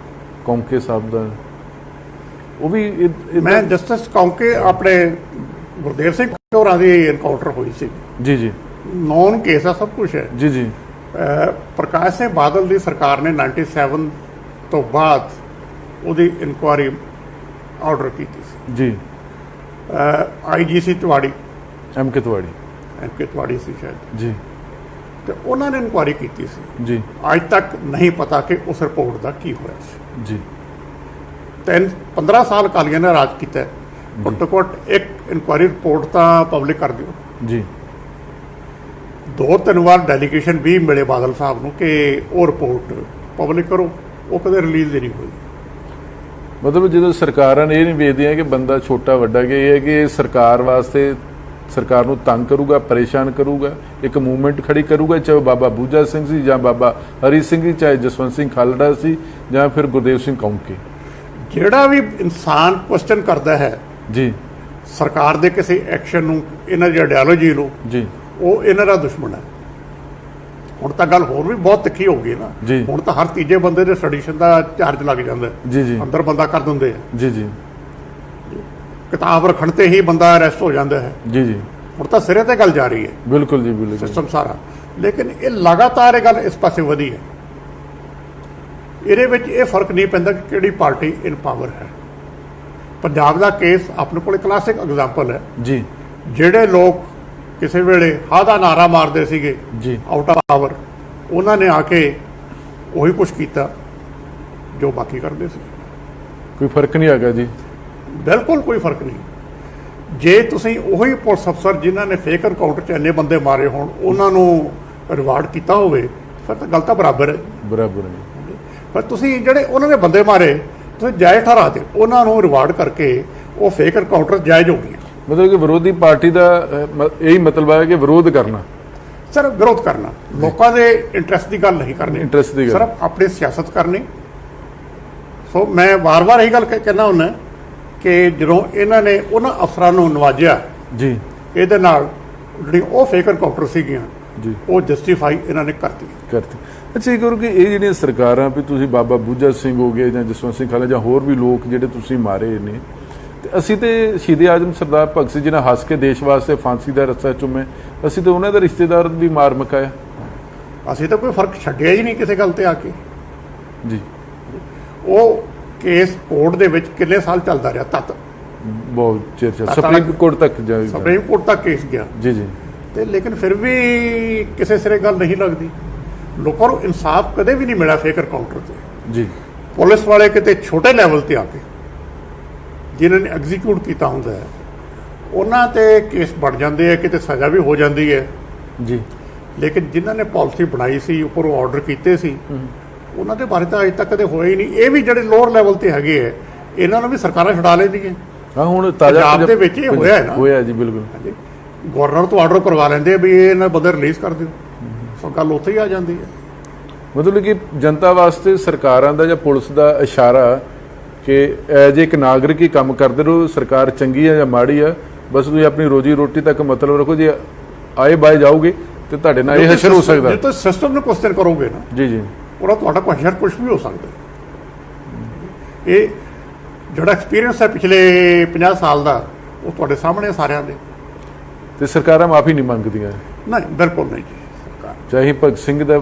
ਕੌਂਕੇ ਸਾਹਿਬ ਦਾ, ਉਹ ਵੀ ਮੈਂ ਜਸਟਿਸ ਕੌਂਕੇ ਆਪਣੇ ਗੁਰਦੇਵ ਸਿੰਘ ਹੋਰਾਂ ਦੀ ਐਨਕਾਊਂਟਰ ਹੋਈ ਸੀ। ਜੀ, ਜੀ, ਨੌਨ ਕੇਸ ਆ, ਸਭ ਕੁਝ ਹੈ। ਜੀ, ਜੀ। ਪ੍ਰਕਾਸ਼ ਸਿੰਘ ਬਾਦਲ ਦੀ ਸਰਕਾਰ ਨੇ 97 ਤੋਂ ਬਾਅਦ ਉਹਦੀ ਇਨਕੁਆਇਰੀ ਆਰਡਰ ਕੀਤੀ ਸੀ। ਜੀ, IGC ਤਿਵਾੜੀ, MK ਤਿਵਾੜੀ ਸੀ ਸ਼ਾਇਦ ਜੀ, ਤੇ ਉਹਨਾਂ ਨੇ ਇਨਕੁਆਇਰੀ ਕੀਤੀ ਸੀ। ਜੀ, ਅੱਜ ਤੱਕ ਨਹੀਂ ਪਤਾ ਕਿ ਉਸ ਰਿਪੋਰਟ ਦਾ ਕੀ ਹੋਇਆ ਸੀ। ਜੀ, 15 ਸਾਲ ਅਕਾਲੀਆਂ ਨੇ ਰਾਜ ਕੀਤਾ, ਘੱਟੋ ਘੱਟ ਇੱਕ ਇਨਕੁਆਇਰੀ ਰਿਪੋਰਟ ਤਾਂ ਪਬਲਿਕ ਕਰ ਦਿਓ। ਜੀ, 2-3 ਵਾਰ ਡੈਲੀਗੇਸ਼ਨ ਵੀ ਮਿਲੇ ਬਾਦਲ ਸਾਹਿਬ ਨੂੰ ਕਿ ਉਹ ਰਿਪੋਰਟ ਪਬਲਿਕ ਕਰੋ, ਉਹ ਕਦੇ ਰਿਲੀਜ਼ ਨਹੀਂ ਹੋਈ। ਮਤਲਬ ਜਦੋਂ ਸਰਕਾਰਾਂ ਨੇ ਇਹ ਨਹੀਂ ਵੇਖਦੀਆਂ ਕਿ ਬੰਦਾ ਛੋਟਾ ਵੱਡਾ, ਕਿ ਇਹ ਹੈ ਕਿ ਸਰਕਾਰ ਵਾਸਤੇ, ਸਰਕਾਰ ਨੂੰ ਤੰਗ ਕਰੂਗਾ, ਪਰੇਸ਼ਾਨ ਕਰੂਗਾ, ਇੱਕ ਮੂਵਮੈਂਟ ਖੜੀ ਕਰੂਗਾ, ਚਾਹੇ ਬਾਬਾ ਬੂਜਾ ਸਿੰਘ ਸੀ ਜਾਂ ਬਾਬਾ ਹਰੀ ਸਿੰਘ ਜੀ, ਚਾਹੇ ਜਸਵੰਤ ਸਿੰਘ ਖਾਲੜਾ ਸੀ ਜਾਂ ਫਿਰ ਗੁਰਦੇਵ ਸਿੰਘ ਕੌਂਕੇ। ਜਿਹੜਾ ਵੀ ਇਨਸਾਨ ਕੁਐਸਚਨ ਕਰਦਾ ਹੈ ਜੀ ਸਰਕਾਰ ਦੇ ਕਿਸੇ ਐਕਸ਼ਨ ਨੂੰ, ਇਹਨਾਂ ਦੀ ਆਈਡੀਓਲੋਜੀ ਨੂੰ, ਜੀ, ਉਹ ਇਹਨਾਂ ਦਾ ਦੁਸ਼ਮਣ ਹੈ। ਹੁਣ ਤਾਂ ਗੱਲ ਹੋਰ ਵੀ ਬਹੁਤ ਤਿੱਖੀ ਹੋ ਗਈ ਨਾ। ਹੁਣ ਤਾਂ ਹਰ ਤੀਜੇ ਬੰਦੇ ਦੇ ਸੈਡੀਸ਼ਨ ਦਾ ਚਾਰਜ ਲੱਗ ਜਾਂਦਾ। ਜੀ, ਜੀ, ਅੰਦਰ ਬੰਦਾ ਕਰ ਦਿੰਦੇ ਆ। ਜੀ, ਜੀ, ਕਿਤਾਬ ਰੱਖਣ ਤੇ ਹੀ ਬੰਦਾ ਅਰੈਸਟ ਹੋ ਜਾਂਦਾ ਹੈ। ਜੀ, ਜੀ, ਹੁਣ ਤਾਂ ਸਿਰੇ ਤੇ ਗੱਲ ਜਾ ਰਹੀ ਹੈ। ਬਿਲਕੁਲ ਜੀ, ਬਿਲਕੁਲ ਸਿਸਟਮ ਸਾਰਾ। ਲੇਕਿਨ ਇਹ ਲਗਾਤਾਰ ਇਹ ਗੱਲ ਇਸ ਪਾਸੇ ਵਧੀ ਹੈ। ਇਹਦੇ ਵਿੱਚ ਇਹ ਫਰਕ ਨਹੀਂ ਪੈਂਦਾ ਕਿ ਕਿਹੜੀ ਪਾਰਟੀ ਇਨ ਪਾਵਰ ਹੈ। ਪੰਜਾਬ ਦਾ ਕੇਸ ਆਪਣੇ ਕੋਲ ਕਲਾਸਿਕ ਐਗਜ਼ਾਮਪਲ ਹੈ ਜੀ। ਜਿਹੜੇ ਲੋਕ ਕਿਸੇ ਵੇਲੇ ਹਾਂ ਦਾ ਨਾਰਾ ਮਾਰਦੇ ਸੀਗੇ ਜੀ, ਆਊਟ ਆਫ ਪਾਵਰ, ਉਹਨਾਂ ਨੇ ਆ ਕੇ ਉਹੀ ਕੁਝ ਕੀਤਾ ਜੋ ਬਾਕੀ ਕਰਦੇ ਸੀ। ਕੋਈ ਫਰਕ ਨਹੀਂ ਹੈਗਾ ਜੀ, ਬਿਲਕੁਲ ਕੋਈ ਫਰਕ ਨਹੀਂ। ਜੇ ਤੁਸੀਂ ਉਹੀ ਪੁਲਿਸ ਅਫਸਰ ਜਿਨ੍ਹਾਂ ਨੇ ਫੇਕ ਐਨਕਾਊਂਟਰ 'ਚ ਇੰਨੇ ਬੰਦੇ ਮਾਰੇ ਹੋਣ, ਉਹਨਾਂ ਨੂੰ ਰਿਵਾਰਡ ਕੀਤਾ ਹੋਵੇ, ਫਿਰ ਤਾਂ ਗੱਲ ਤਾਂ ਬਰਾਬਰ ਹੈ। ਬਰਾਬਰ ਹੈ। ਪਰ ਤੁਸੀਂ ਜਿਹੜੇ ਉਹਨਾਂ ਨੇ ਬੰਦੇ ਮਾਰੇ, ਤੁਸੀਂ ਜਾਇਜ਼ ਠਹਿਰਾ ਦਿਓ, ਉਹਨਾਂ ਨੂੰ ਰਿਵਾਰਡ ਕਰਕੇ ਉਹ ਫੇਕ ਐਨਕਾਊਂਟਰ ਜਾਇਜ਼ ਹੋ ਗਏ। ਮਤਲਬ ਕਿ ਵਿਰੋਧੀ ਪਾਰਟੀ ਦਾ ਇਹੀ ਮਤਲਬ ਹੈ ਕਿ ਵਿਰੋਧ ਕਰਨਾ, ਸਿਰਫ ਵਿਰੋਧ ਕਰਨਾ, ਲੋਕਾਂ ਦੇ ਇੰਟਰਸਟ ਦੀ ਗੱਲ ਨਹੀਂ ਕਰਨੀ, ਇੰਟਰਸਟ ਦੀ ਗੱਲ, ਸਿਰਫ ਆਪਣੀ ਸਿਆਸਤ ਕਰਨੀ। ਸੋ ਮੈਂ ਵਾਰ-ਵਾਰ ਇਹੀ ਗੱਲ ਕਹਿਣਾ ਹੁੰਦਾ ਕਿ ਜਦੋਂ ਇਹਨਾਂ ਨੇ ਉਹਨਾਂ ਅਫਸਰਾਂ ਨੂੰ ਨਵਾਜਿਆ ਜੀ, ਇਹਦੇ ਨਾਲ ਜਿਹੜੀ ਉਹ ਫੇਕ ਐਨਕਾਊਂਟਰ ਸੀਗੀਆਂ ਜੀ, ਉਹ ਜਸਟੀਫਾਈ ਇਹਨਾਂ ਨੇ ਕਰਤੀ। ਅੱਛਾ, ਇਹ ਕਰੋ ਕਿ ਇਹ ਜਿਹੜੀਆਂ ਸਰਕਾਰਾਂ ਵੀ ਤੁਸੀਂ ਬਾਬਾ ਬੂਜਾ ਸਿੰਘ ਹੋ ਗਏ ਜਾਂ ਜਸਵੰਤ ਸਿੰਘ ਖਾਲੜਾ ਜਾਂ ਹੋਰ ਵੀ ਲੋਕ ਜਿਹੜੇ ਤੁਸੀਂ ਮਾਰੇ ਨੇ, ਤੇ ਅਸੀਂ ਤੇ ਸ਼ਹੀਦ ਆਜ਼ਮ ਸਰਦਾਰ ਭਗਤ ਸਿੰਘ ਜੀ ਨੇ ਹੱਸ ਕੇ ਦੇਸ਼ ਵਾਸਤੇ ਫਾਂਸੀ ਦਾ ਰੱਸਾ ਚੁੰਮੇ, ਅਸੀਂ ਤਾਂ ਉਹਨਾਂ ਦਾ ਰਿਸ਼ਤੇਦਾਰ ਵੀ ਮਾਰ ਮੁਕਾਇਆ। ਅਸੀਂ ਤਾਂ ਕੋਈ ਫਰਕ ਛੱਡਿਆ ਹੀ ਨਹੀਂ ਕਿਸੇ ਗੱਲ ਤੇ ਆ ਕੇ ਜੀ। ਉਹ ਕੇਸ ਕੋਰਟ ਦੇ ਵਿੱਚ ਕਿੰਨੇ ਸਾਲ ਚੱਲਦਾ ਰਿਹਾ, ਤੱਕ ਬਹੁਤ ਚਿਰ ਸੁਪਰੀਮ ਕੋਰਟ ਤੱਕ ਜਾ, ਸੁਪਰੀਮ ਕੋਰਟ ਤੱਕ ਕੇਸ ਗਿਆ। ਜੀ, ਜੀ, ਤੇ ਲੇਕਿਨ ਫਿਰ ਵੀ ਕਿਸੇ ਸਿਰੇ ਗੱਲ ਨਹੀਂ ਲੱਗਦੀ। ਲੋਕਾਂ ਨੂੰ ਇਨਸਾਫ ਕਦੇ ਵੀ ਨਹੀਂ ਮਿਲਿਆ ਫੇਕ ਐਨਕਾਊਂਟਰ 'ਤੇ। ਜੀ, ਪੁਲਿਸ ਵਾਲੇ ਕਿਤੇ ਛੋਟੇ ਲੈਵਲ ਤੇ ਆ ਕੇ ਜਿਨ੍ਹਾਂ ਨੇ ਐਗਜ਼ੀਕਿਊਟ ਕੀਤਾ ਹੁੰਦਾ ਹੈ ਉਹਨਾਂ ਤੇ ਕੇਸ ਬਣ ਜਾਂਦੇ ਆ, ਕਿਤੇ ਸਜ਼ਾ ਵੀ ਹੋ ਜਾਂਦੀ ਹੈ ਜੀ। ਲੇਕਿਨ ਜਿਨ੍ਹਾਂ ਨੇ ਪਾਲਿਸੀ ਬਣਾਈ ਸੀ, ਉੱਪਰੋਂ ਆਰਡਰ ਕੀਤੇ ਸੀ, ਉਹਨਾਂ ਦੇ ਬਾਰੇ ਤਾਂ ਅਜੇ ਤੱਕ ਕਦੇ ਹੋਇਆ ਹੀ ਨਹੀਂ। ਇਹ ਵੀ ਜਿਹੜੇ ਲੋਅਰ ਲੈਵਲ ਤੇ ਹੈਗੇ ਆ, ਇਹਨਾਂ ਨੂੰ ਵੀ ਸਰਕਾਰਾਂ ਛੁਡਾ ਲੈਂਦੀਆਂ। ਹਾਂ, ਹੁਣ ਤਾਜ਼ਾ ਪੰਜਾਬ ਦੇ ਵਿੱਚ ਇਹ ਹੋਇਆ ਹੈ ਨਾ, ਹੋਇਆ ਜੀ, ਬਿਲਕੁਲ। ਹਾਂਜੀ, ਗਵਰਨਰ ਤੋਂ ਆਰਡਰ ਕਰਵਾ ਲੈਂਦੇ ਆ ਵੀ ਇਹ ਇਹਨਾਂ ਬੰਦੇ ਰਿਲੀਜ਼ ਕਰ ਦਿਓ, ਸੋ ਗੱਲ ਉੱਥੇ ਹੀ ਆ ਜਾਂਦੀ ਹੈ। ਮਤਲਬ ਕਿ ਜਨਤਾ ਵਾਸਤੇ ਸਰਕਾਰਾਂ ਦਾ ਜਾਂ ਪੁਲਿਸ ਦਾ ਇਸ਼ਾਰਾ ਕਿ ਐਜ ਇੱਕ ਨਾਗਰਿਕ ਹੀ ਕੰਮ ਕਰਦੇ ਰਹੋ, ਸਰਕਾਰ ਚੰਗੀ ਹੈ ਜਾਂ ਮਾੜੀ ਆ, ਬਸ ਤੁਸੀਂ ਆਪਣੀ ਰੋਜੀ ਰੋਟੀ ਤੱਕ ਮਤਲਬ ਰੱਖੋ। ਜੇ ਆਏ ਬਾਏ ਜਾਓਗੇ ਤੇ ਤੁਹਾਡੇ ਨਾਲ ਇਹ ਹਸ਼ਰ ਹੋ ਸਕਦਾ। ਜੇ ਤੁਸੀਂ ਸਿਸਟਮ ਨੂੰ ਕੁਐਸਚਨ ਕਰੋਗੇ ਨਾ ਜੀ ਜੀ, ਉਹਦਾ ਤੁਹਾਡਾ ਕੁਐਸਚਨ ਕੁਝ ਵੀ ਹੋ ਸਕਦਾ। ਇਹ ਜਿਹੜਾ ਐਕਸਪੀਰੀਅੰਸ ਹੈ ਪਿਛਲੇ 50 ਸਾਲ ਦਾ, ਉਹ ਤੁਹਾਡੇ ਸਾਹਮਣੇ ਸਾਰਿਆਂ ਦੇ। ਤੇ ਸਰਕਾਰਾਂ ਮਾਫੀ ਨਹੀਂ ਮੰਗਦੀਆਂ। ਨਹੀਂ, ਬਿਲਕੁਲ ਨਹੀਂ ਜੀ। ਸਰਕਾਰ ਚਾਹੇ ਭਗਤ ਸਿੰਘ ਦਾ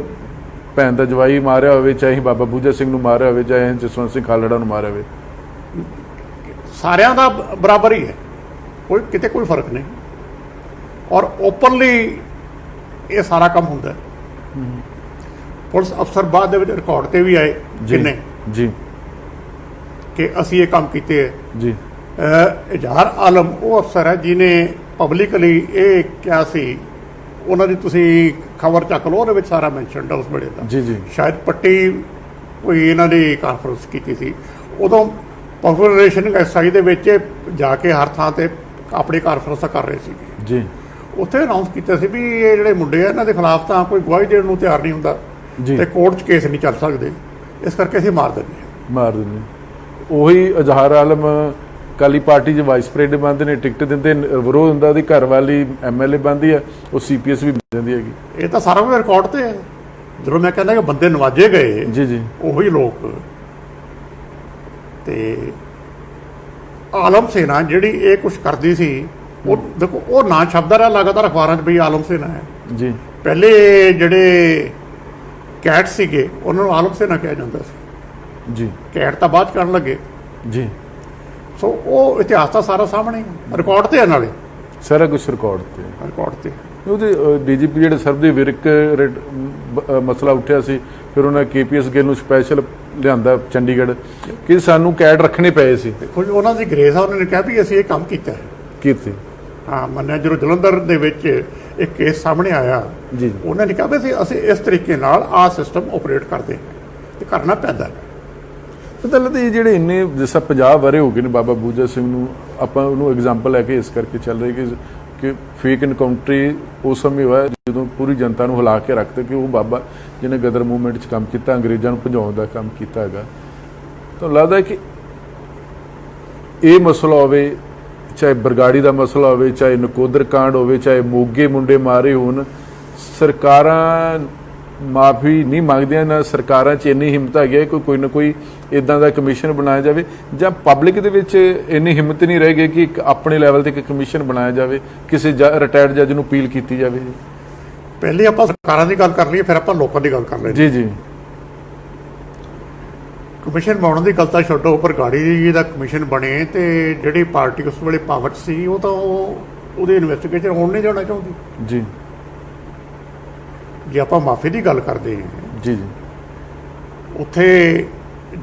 ਭੈਣ ਦਾ ਜਵਾਈ ਮਾਰਿਆ ਹੋਵੇ, ਚਾਹੇ ਬਾਬਾ ਬੂਜਾ ਸਿੰਘ ਨੂੰ ਮਾਰਿਆ ਹੋਵੇ, ਚਾਹੇ ਜਸਵੰਤ ਸਿੰਘ ਖਾਲੜਾ ਨੂੰ ਮਾਰਿਆ ਹੋਵੇ, ਸਾਰਿਆਂ ਦਾ ਬਰਾਬਰ ਹੀ ਹੈ, ਕੋਈ ਕਿਤੇ ਕੋਈ ਫਰਕ ਨਹੀਂ। ਔਰ ਓਪਨਲੀ ਇਹ ਸਾਰਾ ਕੰਮ ਹੁੰਦਾ ਹੈ। ਪੁਲਿਸ ਅਫਸਰ ਬਾਅਦ ਦੇ ਵਿੱਚ ਰਿਕਾਰਡ ਤੇ ਵੀ ਆਏ ਕਿੰਨੇ ਜੀ ਕਿ ਅਸੀਂ ਇਹ ਕੰਮ ਕੀਤੇ ਹੈ ਜੀ। ਇਜ਼ਹਾਰ ਆਲਮ ਉਹ ਅਫਸਰ ਹੈ ਜਿਹਨੇ ਪਬਲਿਕਲੀ ਇਹ ਕਿਹਾ ਸੀ, ਉਹਨਾਂ ਦੀ ਤੁਸੀਂ ਖਬਰ ਚੱਕ ਲਓ, ਉਹਦੇ ਵਿੱਚ ਸਾਰਾ ਮੈਂਸ਼ਨਡ ਹੈ ਉਸ ਵੇਲੇ ਦਾ। ਜੀ ਜੀ, ਸ਼ਾਇਦ ਪੱਟੀ ਕੋਈ ਇਹਨਾਂ ਦੀ ਕਾਨਫਰੰਸ ਕੀਤੀ ਸੀ, ਉਦੋਂ ਪਬਲਿਕ ਰਿਲੇਸ਼ਨ ਐਸਆਈ ਦੇ ਵਿੱਚ ਜਾ ਕੇ ਹਰ ਥਾਂ ਤੇ ਆਪਣੀ ਕਾਨਫਰੰਸਾਂ ਕਰ ਰਹੇ ਸੀਗੇ ਜੀ। ਉੱਥੇ ਅਨਾਉਂਸ ਕੀਤਾ ਸੀ ਵੀ ਇਹ ਜਿਹੜੇ ਮੁੰਡੇ ਆ ਇਹਨਾਂ ਦੇ ਖਿਲਾਫ ਤਾਂ ਕੋਈ ਗਵਾਹੀ ਦੇਣ ਨੂੰ ਤਿਆਰ ਨਹੀਂ ਹੁੰਦਾ ਜੀ। ਤੇ ਕੋਰਟ 'ਚ ਕੇਸ ਨਹੀਂ ਚੱਲ ਸਕਦੇ, ਇਸ ਕਰਕੇ ਅਸੀਂ ਮਾਰ ਦਿੰਦੇ ਹਾਂ। ਮਾਰ ਦਿੰਦੇ। ਉਹੀ ਇਜ਼ਹਾਰ ਆਲਮ ਕਾਲੀ ਪਾਰਟੀ 'ਚ ਵਾਈਸ ਪ੍ਰੈਜ਼ੀਡੈਂਟ ਬਣਦੇ ਨੇ, ਟਿਕਟ ਦਿੰਦੇ, ਵਿਰੋਧ ਹੁੰਦਾ, ਉਹਦੀ ਘਰ ਵਾਲੀ ਐਮਐਲਏ ਬਣਦੀ ਹੈ, ਉਹ ਸੀਪੀਐਸ ਵੀ ਬਣ ਜਾਂਦੀ ਹੈਗੀ। ਇਹ ਤਾਂ ਸਾਰਾ ਕੁਝ ਰਿਕਾਰਡ ਤੇ ਹੈ। ਜਦੋਂ ਮੈਂ ਕਹਿੰਦਾ ਕਿ ਬੰਦੇ ਨਵਾਜੇ ਗਏ, ਜੀ ਜੀ, ਉਹੀ ਲੋਕ। ਤੇ ਆਲਮ ਸੇਨਾ ਜਿਹੜੀ ਇਹ ਕੁਝ ਕਰਦੀ ਸੀ, ਉਹ ਦੇਖੋ ਉਹ ਨਾਂ ਛਪਦਾ ਰਿਹਾ ਲਗਾਤਾਰ ਅਖਬਾਰਾਂ 'ਚ ਵੀ ਆਲਮ ਸੇਨਾ ਹੈ ਜੀ। ਪਹਿਲੇ ਜਿਹੜੇ ਕੈਟ ਸੀਗੇ ਉਹਨਾਂ ਨੂੰ ਆਲਮ ਸੇਨਾ ਕਿਹਾ ਜਾਂਦਾ ਸੀ ਜੀ ਕੈਟ ਤਾਂ ਬਾਅਦ 'ਚ ਕਰਨ ਲੱਗੇ ਜੀ। ਸੋ ਉਹ ਇਤਿਹਾਸ ਤਾਂ ਸਾਰਾ ਸਾਹਮਣੇ ਰਿਕਾਰਡ ਤੇ ਹੈ, ਨਾਲੇ ਸਾਰਾ ਕੁਝ ਰਿਕਾਰਡ ਤੇ। ਰਿਕਾਰਡ ਤੇ ਉਹਦੇ ਡੀਜੀਪੀ ਜਿਹੜੇ ਸਰਬਜੀਤ ਵਿਰਕ ਮਸਲਾ ਉੱਠਿਆ ਸੀ, ਫਿਰ ਉਹਨਾਂ ਕੇਪੀਐਸ ਗਿੱਲ ਨੂੰ ਸਪੈਸ਼ਲ ਲਿਆਂਦਾ ਚੰਡੀਗੜ੍ਹ ਕਿ ਸਾਨੂੰ ਕੈਟ ਰੱਖਣੇ ਪਏ ਸੀ। ਦੇਖੋ ਜੀ, ਉਹਨਾਂ ਦੀ ਗ੍ਰੇਸ ਆ, ਉਹਨਾਂ ਨੇ ਕਿਹਾ ਵੀ ਅਸੀਂ ਇਹ ਕੰਮ ਕੀਤਾ ਹੈ। ਕੀਤੀ ਹਾਂ, ਮੰਨਿਆ ਜਦੋਂ ਜਲੰਧਰ ਦੇ ਵਿੱਚ ਇੱਕ ਕੇਸ ਸਾਹਮਣੇ ਆਇਆ, ਜੀ। ਉਹਨਾਂ ਨੇ ਕਿਹਾ ਵੀ ਅਸੀਂ ਇਸ ਤਰੀਕੇ ਨਾਲ ਆਹ ਸਿਸਟਮ ਆਪਰੇਟ ਕਰਦੇ ਹਾਂ ਤੇ ਕਰਨਾ ਪੈਂਦਾ। ਪਤਾ ਲੱਗਦਾ ਇਹ ਜਿਹੜੇ ਇੰਨੇ ਜਿਸ 50 ਵਰੇ ਹੋ ਗਏ ਨੇ ਬਾਬਾ ਬੂਜਾ ਸਿੰਘ ਨੂੰ, ਆਪਾਂ ਉਹਨੂੰ ਐਗਜ਼ਾਮਪਲ ਲੈ ਕੇ ਇਸ ਕਰਕੇ ਚੱਲ ਰਹੇ ਕਿ ਫੇਕ ਇਨਕਾਊਂਟਰ ਉਸ ਸਮੇਂ ਹੋਇਆ ਜਦੋਂ ਪੂਰੀ ਜਨਤਾ ਨੂੰ ਹਿਲਾ ਕੇ ਰੱਖਦੇ ਕਿ ਉਹ ਬਾਬਾ ਜਿਹਨੇ ਗਦਰ ਮੂਵਮੈਂਟ 'ਚ ਕੰਮ ਕੀਤਾ, ਅੰਗਰੇਜ਼ਾਂ ਨੂੰ ਭਜਾਉਣ ਦਾ ਕੰਮ ਕੀਤਾ ਹੈਗਾ। ਤਾਂ ਲੱਗਦਾ ਕਿ ਇਹ ਮਸਲਾ ਹੋਵੇ, ਚਾਹੇ ਬਰਗਾੜੀ ਦਾ ਮਸਲਾ ਹੋਵੇ, ਚਾਹੇ ਨਕੋਦਰ ਕਾਂਡ ਹੋਵੇ, ਚਾਹੇ ਮੋਗੇ ਮੁੰਡੇ ਮਾਰੇ ਹੋਣ, ਸਰਕਾਰਾਂ ਮਾਫੀ ਨਹੀਂ ਮੰਗਦੀਆਂ। ਨਾ ਸਰਕਾਰਾਂ 'ਚ ਇੰਨੀ ਹਿੰਮਤ ਹੈਗੀ ਕਿ ਕੋਈ ਨਾ ਕੋਈ ਇਦਾਂ ਦਾ ਕਮਿਸ਼ਨ ਬਣਾਇਆ ਜਾਵੇ, ਜਾਂ ਪਬਲਿਕ ਦੇ ਵਿੱਚ ਇੰਨੀ ਹਿੰਮਤ ਨਹੀਂ ਰਹਿ ਗਈ ਕਿ ਇੱਕ ਆਪਣੇ ਲੈਵਲ ਤੇ ਇੱਕ ਕਮਿਸ਼ਨ ਬਣਾਇਆ ਜਾਵੇ, ਕਿਸੇ ਰਿਟਾਇਰਡ ਜੱਜ ਨੂੰ ਅਪੀਲ ਕੀਤੀ ਜਾਵੇ। ਪਹਿਲੇ ਆਪਾਂ ਸਰਕਾਰਾਂ ਦੀ ਗੱਲ ਕਰ ਲਈਏ, ਫਿਰ ਆਪਾਂ ਲੋਕਾਂ ਦੀ ਗੱਲ ਕਰ ਲਈਏ। ਜੀ ਜੀ। ਕਮਿਸ਼ਨ ਬਣਾਉਣ ਦੀ ਗੱਲ ਤਾਂ ਛੱਡੋ, ਪਰ ਗਾੜੀ ਦਾ ਕਮਿਸ਼ਨ ਬਣੇ ਤੇ ਜਿਹੜੀ ਪਾਰਟੀ ਉਸ ਵੇਲੇ ਪਾਵਰ 'ਚ ਸੀ ਉਹ ਤਾਂ ਉਹਦੇ ਇਨਵੈਸਟੀਗੇਸ਼ਨ ਹੋਣ ਨਹੀਂ ਜਾਣਾ ਚਾਹੁੰਦੀ ਜੀ। ਜੇ ਆਪਾਂ ਮਾਫੀ ਦੀ ਗੱਲ ਕਰਦੇ ਹਾਂ, ਜੀ ਜੀ, ਉੱਥੇ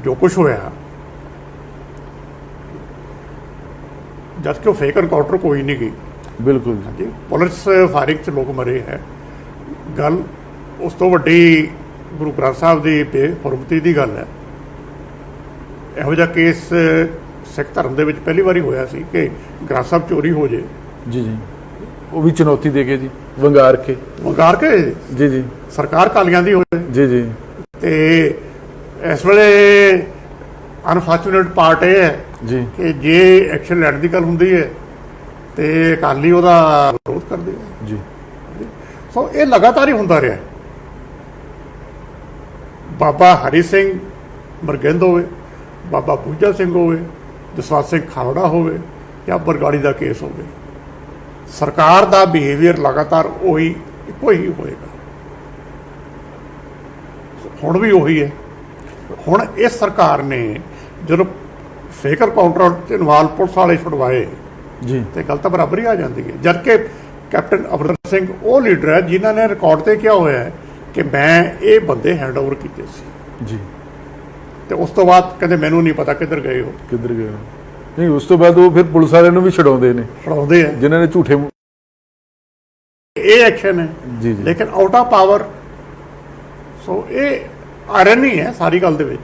ਜੋ ਕੁਝ ਹੋਇਆ, ਜਦ ਕਿ ਉਹ ਫੇਕ ਐਨਕਾਊਂਟਰ ਕੋਈ ਨਹੀਂ ਗਈ। ਬਿਲਕੁਲ ਜੀ, ਪੁਲਿਸ ਫਾਇਰਿੰਗ 'ਚ ਲੋਕ ਮਰੇ ਹੈ। ਗੱਲ ਉਸ ਤੋਂ ਵੱਡੀ ਗੁਰੂ ਗ੍ਰੰਥ ਸਾਹਿਬ ਦੀ ਬੇਹਰਮਤੀ ਦੀ ਗੱਲ ਹੈ। ਇਹੋ ਜਿਹਾ ਕੇਸ ਸਿੱਖ ਧਰਮ ਦੇ ਵਿੱਚ ਪਹਿਲੀ ਵਾਰੀ ਹੋਇਆ ਸੀ ਕਿ ਗ੍ਰੰਥ ਸਾਹਿਬ ਚੋਰੀ ਹੋ ਜੇ। ਜੀ ਜੀ, ਉਹ ਵੀ ਚੁਣੌਤੀ ਦੇ ਕੇ ਜੀ, ਵੰਗਾਰ ਕੇ ਜੀ ਜੀ, ਸਰਕਾਰ ਕਾਲੀਆਂ ਦੀ ਹੋਏ ਜੀ ਜੀ। ਤੇ ਇਸ ਵੇਲੇ ਅਨਫੋਰਚੂਨੇਟ ਪਾਰਟ ਇਹ ਹੈ ਜੀ ਕਿ ਜੇ ਐਕਸ਼ਨ ਲੈਣ ਦੀ ਗੱਲ ਹੁੰਦੀ ਹੈ ਤੇ ਅਕਾਲੀ ਉਹਦਾ ਵਿਰੋਧ ਕਰਦੇ ਆ ਜੀ। ਸੋ ਇਹ ਲਗਾਤਾਰ ਹੀ ਹੁੰਦਾ ਰਿਹਾ। ਬਾਬਾ ਹਰੀ ਸਿੰਘ ਮਰਗਿੰਦ ਹੋਵੇ, ਬਾਬਾ ਬੂਜਾ ਸਿੰਘ ਹੋਵੇ, ਜਸਵੰਤ ਸਿੰਘ ਖਾਲੜਾ ਹੋਵੇ, ਜਾਂ ਬਰਗਾੜੀ ਦਾ ਕੇਸ ਹੋਵੇ, ਸਰਕਾਰ ਦਾ ਬਿਹੇਵੀਅਰ ਲਗਾਤਾਰ ਇੱਕੋ ਹੀ ਹੋਏਗਾ। ਹੁਣ ਵੀ ਉਹੀ ਹੈ। ਹੁਣ ਇਸ ਸਰਕਾਰ ਨੇ ਜਦੋਂ ਫੇਕ ਕਾਊਂਟਰ 'ਚ ਇਨਵਾਲਵ ਪੁਲਿਸ ਵਾਲੇ ਛੁਡਵਾਏ ਜੀ, ਤੇ ਗੱਲ ਤਾਂ ਬਰਾਬਰ ਹੀ ਆ ਜਾਂਦੀ ਹੈ। ਜਦ ਕਿ ਕੈਪਟਨ ਅਮਰਿੰਦਰ ਸਿੰਘ ਉਹ ਲੀਡਰ ਹੈ ਜਿਨ੍ਹਾਂ ਨੇ ਰਿਕਾਰਡ ਤੇ ਕਿਹਾ ਹੋਇਆ ਹੈ ਕਿ ਮੈਂ ਇਹ ਬੰਦੇ ਹੈਂਡ ਓਵਰ ਕੀਤੇ ਸੀ। ਜੀ। ਤੇ ਉਸ ਤੋਂ ਬਾਅਦ ਕਹਿੰਦੇ ਮੈਨੂੰ ਨਹੀਂ ਪਤਾ ਕਿੱਧਰ ਗਏ ਹੋ। ਕਿੱਧਰ ਗਏ ਹੋ? ਨਹੀਂ, ਉਸ ਤੋਂ ਬਾਅਦ ਉਹ ਫਿਰ ਪੁਲਿਸ ਵਾਲਿਆਂ ਨੂੰ ਵੀ ਛਡਾਉਂਦੇ ਨੇ, ਛਡਾਉਂਦੇ ਆ ਜਿਨ੍ਹਾਂ ਨੇ ਝੂਠੇ। ਇਹ ਐਕਸ਼ਨ ਹੈ ਜੀ ਜੀ। ਲੇਕਿਨ ਆਊਟ ਆਫ ਪਾਵਰ। ਸੋ ਇਹ ਆਇਰਨੀ ਹੈ ਸਾਰੀ ਗੱਲ ਦੇ ਵਿੱਚ।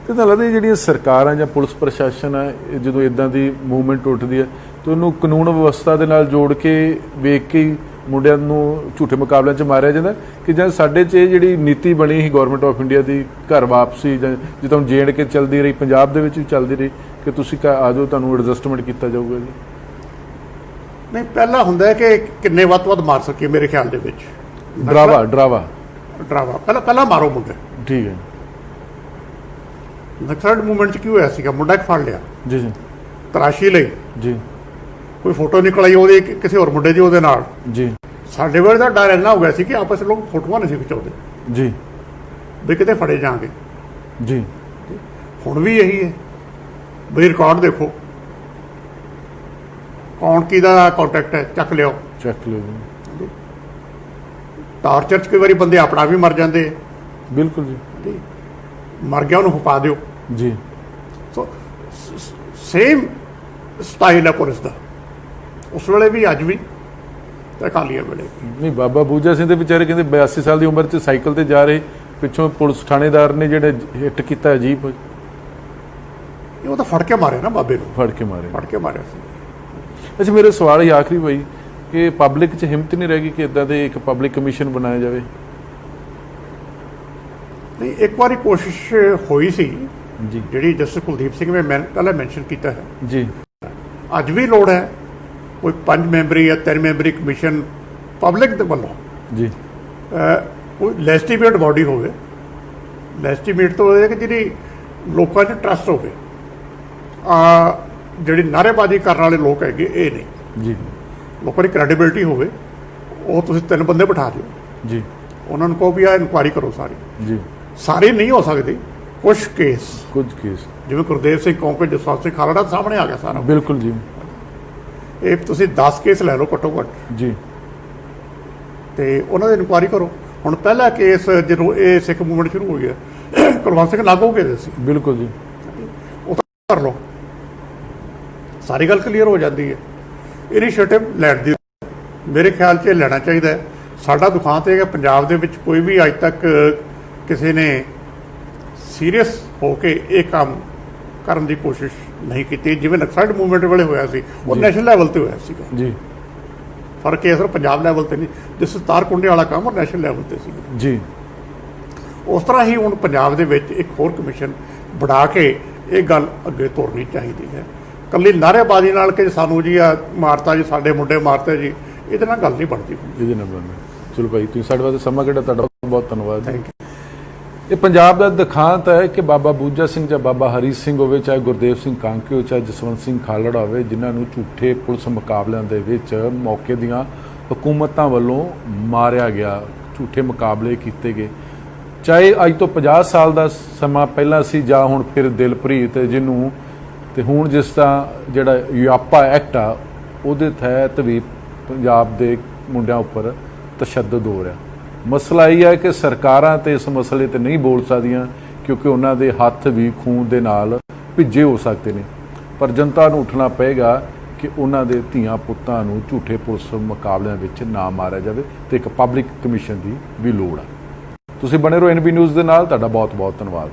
ਤੇ ਤਾਂ ਲੱਗਦਾ ਜਿਹੜੀਆਂ ਸਰਕਾਰਾਂ ਜਾਂ ਪੁਲਿਸ ਪ੍ਰਸ਼ਾਸਨ ਹੈ, ਇਹ ਜਦੋਂ ਇਦਾਂ ਦੀ ਮੂਵਮੈਂਟ ਉੱਠਦੀ ਹੈ ਤਾਂ ਉਹਨੂੰ ਕਾਨੂੰਨ ਵਿਵਸਥਾ ਦੇ ਨਾਲ ਜੋੜ ਕੇ ਵੇਖ ਕੇ ਹੀ ਮੁੰਡਿਆਂ ਨੂੰ ਝੂਠੇ ਮੁਕਾਬਲਿਆਂ 'ਚ ਮਾਰਿਆ ਜਾਂਦਾ, ਕਿ ਜਾਂ ਸਾਡੇ 'ਚ ਇਹ ਜਿਹੜੀ ਨੀਤੀ ਬਣੀ ਸੀ ਗੌਰਮੈਂਟ ਆਫ ਇੰਡੀਆ ਦੀ ਘਰ ਵਾਪਸੀ, ਜਾਂ ਜਿੱਦਾਂ J&K ਚੱਲਦੀ ਰਹੀ, ਪੰਜਾਬ ਦੇ ਵਿੱਚ ਵੀ ਚੱਲਦੀ ਰਹੀ ਕਿ ਤੁਸੀਂ ਆ ਜਾਓ, ਤੁਹਾਨੂੰ ਐਡਜਸਟਮੈਂਟ ਕੀਤਾ ਜਾਊਗਾ ਜੀ। ਨਹੀਂ, ਪਹਿਲਾਂ ਹੁੰਦਾ ਹੈ ਕਿ ਕਿੰਨੇ ਵੱਧ ਤੋਂ ਵੱਧ ਮਾਰ ਸਕੀਏ। ਮੇਰੇ ਖਿਆਲ ਦੇ ਵਿੱਚ ਡਰਾਵਾ ਪਹਿਲਾਂ ਮਾਰੋ ਮੁੰਡੇ। ਠੀਕ ਹੈ। ਨਕਸਲ ਮੂਵਮੈਂਟ 'ਚ ਕੀ ਹੋਇਆ ਸੀਗਾ? ਮੁੰਡਾ ਇੱਕ ਫੜ ਲਿਆ ਜੀ ਜੀ ਤਲਾਸ਼ੀ ਲਈ, ਜੀ ਕੋਈ ਫੋਟੋ ਨਿਕਲ ਆਈ ਉਹਦੇ ਕਿਸੇ ਹੋਰ ਮੁੰਡੇ ਦੀ ਉਹਦੇ ਨਾਲ। ਜੀ। ਸਾਡੇ ਵੇਲੇ ਦਾ ਡਰ ਇੰਨਾ ਹੋ ਗਿਆ ਸੀ ਕਿ ਆਪਸ ਲੋਕ ਫੋਟੋਆਂ ਨਹੀਂ ਸੀ ਖਿਚਾਉਂਦੇ ਜੀ ਵੀ ਕਿਤੇ ਫੜੇ ਜਾਣਗੇ। ਜੀ। ਹੁਣ ਵੀ ਇਹੀ ਹੈ ਬਈ ਰਿਕਾਰਡ ਦੇਖੋ, ਕੌਣ ਕਿਹਦਾ ਕੰਟੈਕਟ ਹੈ, ਚੱਕ ਲਿਓ, ਚੱਕ ਲਿਓ ਜੀ। ਟਾਰਚਰ 'ਚ ਕਈ ਵਾਰੀ ਬੰਦੇ ਆਪਣਾ ਵੀ ਮਰ ਜਾਂਦੇ। ਬਿਲਕੁਲ ਜੀ। ਮਰ ਗਿਆ ਉਹਨੂੰ ਹਪਾ ਦਿਓ ਜੀ। ਸੋ ਸੇਮ ਸਟਾਈਲ ਹੈ ਪੁਲਿਸ ਦਾ, ਉਸ ਵੇਲੇ ਵੀ ਅੱਜ ਵੀ ਤੇ ਅਕਾਲੀਆਂ ਵੇਲੇ। ਨਹੀਂ, ਬਾਬਾ ਬੂਜਾ ਸਿੰਘ ਦੇ ਵਿਚਾਰੇ ਕਹਿੰਦੇ 82 ਸਾਲ ਦੀ ਉਮਰ 'ਚ ਸਾਈਕਲ ਤੇ ਜਾ ਰਹੇ, ਪਿੱਛੋਂ ਪੁਲਿਸ ਥਾਣੇਦਾਰ ਨੇ ਜਿਹੜੇ ਹਿੱਟ ਕੀਤਾ, ਅਜੀਬ। ਉਹ ਤਾਂ ਫੜ ਕੇ ਮਾਰਿਆ ਨਾ ਬਾਬੇ ਨੂੰ, ਫੜ ਕੇ ਮਾਰਿਆ ਸੀ। ਅੱਛਾ, ਮੇਰੇ ਸਵਾਲ ਹੀ ਆਖਰੀ ਭਾਈ ਕਿ ਪਬਲਿਕ 'ਚ ਹਿੰਮਤ ਨਹੀਂ ਰਹਿ ਗਈ ਕਿ ਇਦਾਂ ਦੇ ਇੱਕ ਪਬਲਿਕ ਕਮਿਸ਼ਨ ਬਣਾਇਆ ਜਾਵੇ? ਨਹੀਂ, ਇੱਕ ਵਾਰੀ ਕੋਸ਼ਿਸ਼ ਹੋਈ ਸੀ ਜੀ, ਜਿਹੜੀ ਜਸਟਿਸ ਕੁਲਦੀਪ ਸਿੰਘ ਨੇ ਪਹਿਲਾਂ ਮੈਂਸ਼ਨ ਕੀਤਾ ਹੈ ਜੀ। ਅੱਜ ਵੀ ਲੋੜ ਹੈ ਕੋਈ 5 ਮੈਂਬਰੀ ਜਾਂ 3 ਮੈਂਬਰੀ ਕਮਿਸ਼ਨ ਪਬਲਿਕ ਦੇ ਵੱਲੋਂ, ਜੀ। ਕੋਈ ਲੈਜੀਟੀਮੇਟ ਬਾਡੀ ਹੋਵੇ। ਲੈਜੀਟੀਮੇਟ ਤੋਂ ਇਹ ਕਿ ਜਿਹੜੀ ਲੋਕਾਂ 'ਚ ਟਰਸਟ ਹੋਵੇ। ਜਿਹੜੀ ਨਾਅਰੇਬਾਜ਼ੀ ਕਰਨ ਵਾਲੇ ਲੋਕ ਹੈਗੇ ਇਹ ਨਹੀਂ, ਜੀ। ਲੋਕਾਂ ਦੀ ਕ੍ਰੈਡੀਬਿਲਿਟੀ ਹੋਵੇ। ਉਹ ਤੁਸੀਂ 3 ਬੰਦੇ ਬਿਠਾ ਦਿਓ, ਜੀ। ਉਹਨਾਂ ਨੂੰ ਕਹੋ ਵੀ ਆ ਇਨਕੁਆਇਰੀ ਕਰੋ ਸਾਰੀ। ਜੀ। ਸਾਰੀ ਨਹੀਂ ਹੋ ਸਕਦੀ, ਕੁਝ ਕੇਸ ਜਿਵੇਂ ਗੁਰਦੇਵ ਸਿੰਘ ਕੌਂਕੇ, ਜਸਵੰਤ ਸਿੰਘ ਖਾਲੜਾ ਸਾਹਮਣੇ ਆ ਗਿਆ ਸਾਰਾ। ਬਿਲਕੁਲ ਜੀ। ਇਹ ਤੁਸੀਂ 10 ਕੇਸ ਲੈ ਲਓ ਘੱਟੋ ਘੱਟ ਜੀ, ਤੇ ਉਹਨਾਂ ਦੀ ਇਨਕੁਆਇਰੀ ਕਰੋ। ਹੁਣ ਪਹਿਲਾ ਕੇਸ ਜਦੋਂ ਇਹ ਸਿੱਖ ਮੂਵਮੈਂਟ ਸ਼ੁਰੂ ਹੋਈ ਹੈ, ਕੁਲਵੰਤ ਸਿੰਘ ਨਾਗੋ ਕੇ ਸੀ। ਬਿਲਕੁਲ ਜੀ। ਉਹ ਤਾਂ ਕਰ ਲਓ, ਸਾਰੀ ਗੱਲ ਕਲੀਅਰ ਹੋ ਜਾਂਦੀ ਹੈ। ਇਨੀਸ਼ੀਏਟਿਵ ਲੈਣ ਦੀ ਮੇਰੇ ਖਿਆਲ 'ਚ ਲੈਣਾ ਚਾਹੀਦਾ ਹੈ। ਸਾਡਾ ਦੁਖਾਂਤ ਇਹ ਹੈ ਕਿ ਪੰਜਾਬ ਦੇ ਵਿੱਚ ਕੋਈ ਵੀ ਅੱਜ ਤੱਕ ਕਿਸੇ ਨੇ ਸੀਰੀਅਸ ਹੋ ਕੇ ਇਹ ਕੰਮ ਕਰਨ ਦੀ ਕੋਸ਼ਿਸ਼ ਨਹੀਂ ਕੀਤੀ। ਜਿਵੇਂ ਨਕਸਲ ਮੂਵਮੈਂਟ ਵੇਲੇ ਹੋਇਆ ਸੀ, ਉਹ ਨੈਸ਼ਨਲ ਲੈਵਲ ਤੇ ਹੋਇਆ ਸੀਗਾ ਜੀ। ਫਰਕ ਇਹ ਸਿਰਫ ਪੰਜਾਬ ਲੈਵਲ ਤੇ ਨਹੀਂ, ਜਿਸ ਤਾਰਕੁੰਡੇ ਵਾਲਾ ਕੰਮ ਉਹ ਨੈਸ਼ਨਲ ਲੈਵਲ ਤੇ ਸੀ ਜੀ। ਉਸ ਤਰ੍ਹਾਂ ਹੀ ਹੁਣ ਪੰਜਾਬ ਦੇ ਵਿੱਚ ਇੱਕ ਹੋਰ ਕਮਿਸ਼ਨ ਬਣਾ ਕੇ ਇਹ ਗੱਲ ਅੱਗੇ ਤੋਰਨੀ ਚਾਹੀਦੀ ਹੈ। ਕੱਲੀ ਨਾਅਰੇਬਾਜ਼ੀ ਨਾਲ ਕਿ ਸਾਨੂੰ ਜੀ ਆ ਮਾਰਤਾ ਜੀ, ਸਾਡੇ ਮੁੰਡੇ ਮਾਰਤੇ ਜੀ, ਇਹਦੇ ਨਾਲ ਗੱਲ ਨਹੀਂ ਬਣਦੀ। ਇਹਦੇ ਨਾਲ ਬਣਦੀ। ਚਲੋ ਭਾਈ, ਤੁਸੀਂ ਸਾਡੇ ਵਾਸਤੇ ਸਮਾਂ ਕੱਢਿਆ, ਤੁਹਾਡਾ ਬਹੁਤ ਧੰਨਵਾਦ। Thank you. ਇਹ ਪੰਜਾਬ ਦਾ ਦਿਖਾਂਤ ਹੈ ਕਿ ਬਾਬਾ ਬੂਜਾ ਸਿੰਘ ਜਾਂ ਬਾਬਾ ਹਰੀ ਸਿੰਘ ਹੋਵੇ, ਚਾਹੇ ਗੁਰਦੇਵ ਸਿੰਘ ਕਾਂਕੇ ਹੋਵੇ, ਚਾਹੇ ਜਸਵੰਤ ਸਿੰਘ ਖਾਲੜਾ ਹੋਵੇ, ਜਿਨ੍ਹਾਂ ਨੂੰ ਝੂਠੇ ਪੁਲਿਸ ਮੁਕਾਬਲਿਆਂ ਦੇ ਵਿੱਚ ਮੌਕੇ ਦੀਆਂ ਹਕੂਮਤਾਂ ਵੱਲੋਂ ਮਾਰਿਆ ਗਿਆ, ਝੂਠੇ ਮੁਕਾਬਲੇ ਕੀਤੇ ਗਏ। ਚਾਹੇ ਅੱਜ ਤੋਂ 50 ਸਾਲ ਦਾ ਸਮਾਂ ਪਹਿਲਾਂ ਸੀ ਜਾਂ ਹੁਣ ਫਿਰ ਦਿਲਪ੍ਰੀਤ ਜਿਹਨੂੰ, ਤੇ ਹੁਣ ਜਿਸ ਤਰ੍ਹਾਂ ਜਿਹੜਾ ਯਾਪਾ ਐਕਟ ਆ ਉਹਦੇ ਤਹਿਤ ਵੀ ਪੰਜਾਬ ਦੇ ਮੁੰਡਿਆਂ ਉੱਪਰ ਤਸ਼ੱਦਦ ਹੋ ਰਿਹਾ। ਮਸਲਾ ਇਹ ਹੈ ਕਿ ਸਰਕਾਰਾਂ ਤੇ ਇਸ ਮਸਲੇ ਤੇ ਨਹੀਂ ਬੋਲ ਸਕਦੀਆਂ ਕਿਉਂਕਿ ਉਹਨਾਂ ਦੇ ਹੱਥ ਵੀ ਖੂਨ ਦੇ ਨਾਲ ਭਿੱਜੇ ਹੋ ਸਕਦੇ ਨੇ, ਪਰ ਜਨਤਾ ਨੂੰ ਉੱਠਣਾ ਪਏਗਾ ਕਿ ਉਹਨਾਂ ਦੇ ਧੀਆਂ ਪੁੱਤਾਂ ਨੂੰ ਝੂਠੇ ਪੁਲਿਸ ਮੁਕਾਬਲਿਆਂ ਵਿੱਚ ਨਾ ਮਾਰਿਆ ਜਾਵੇ ਤੇ ਇੱਕ ਪਬਲਿਕ ਕਮਿਸ਼ਨ ਦੀ ਵੀ ਲੋੜ ਆ। ਤੁਸੀਂ ਬਣੇ ਰਹੋ NB ਨਿਊਜ਼ ਦੇ ਨਾਲ। ਤੁਹਾਡਾ ਬਹੁਤ ਬਹੁਤ ਧੰਨਵਾਦ।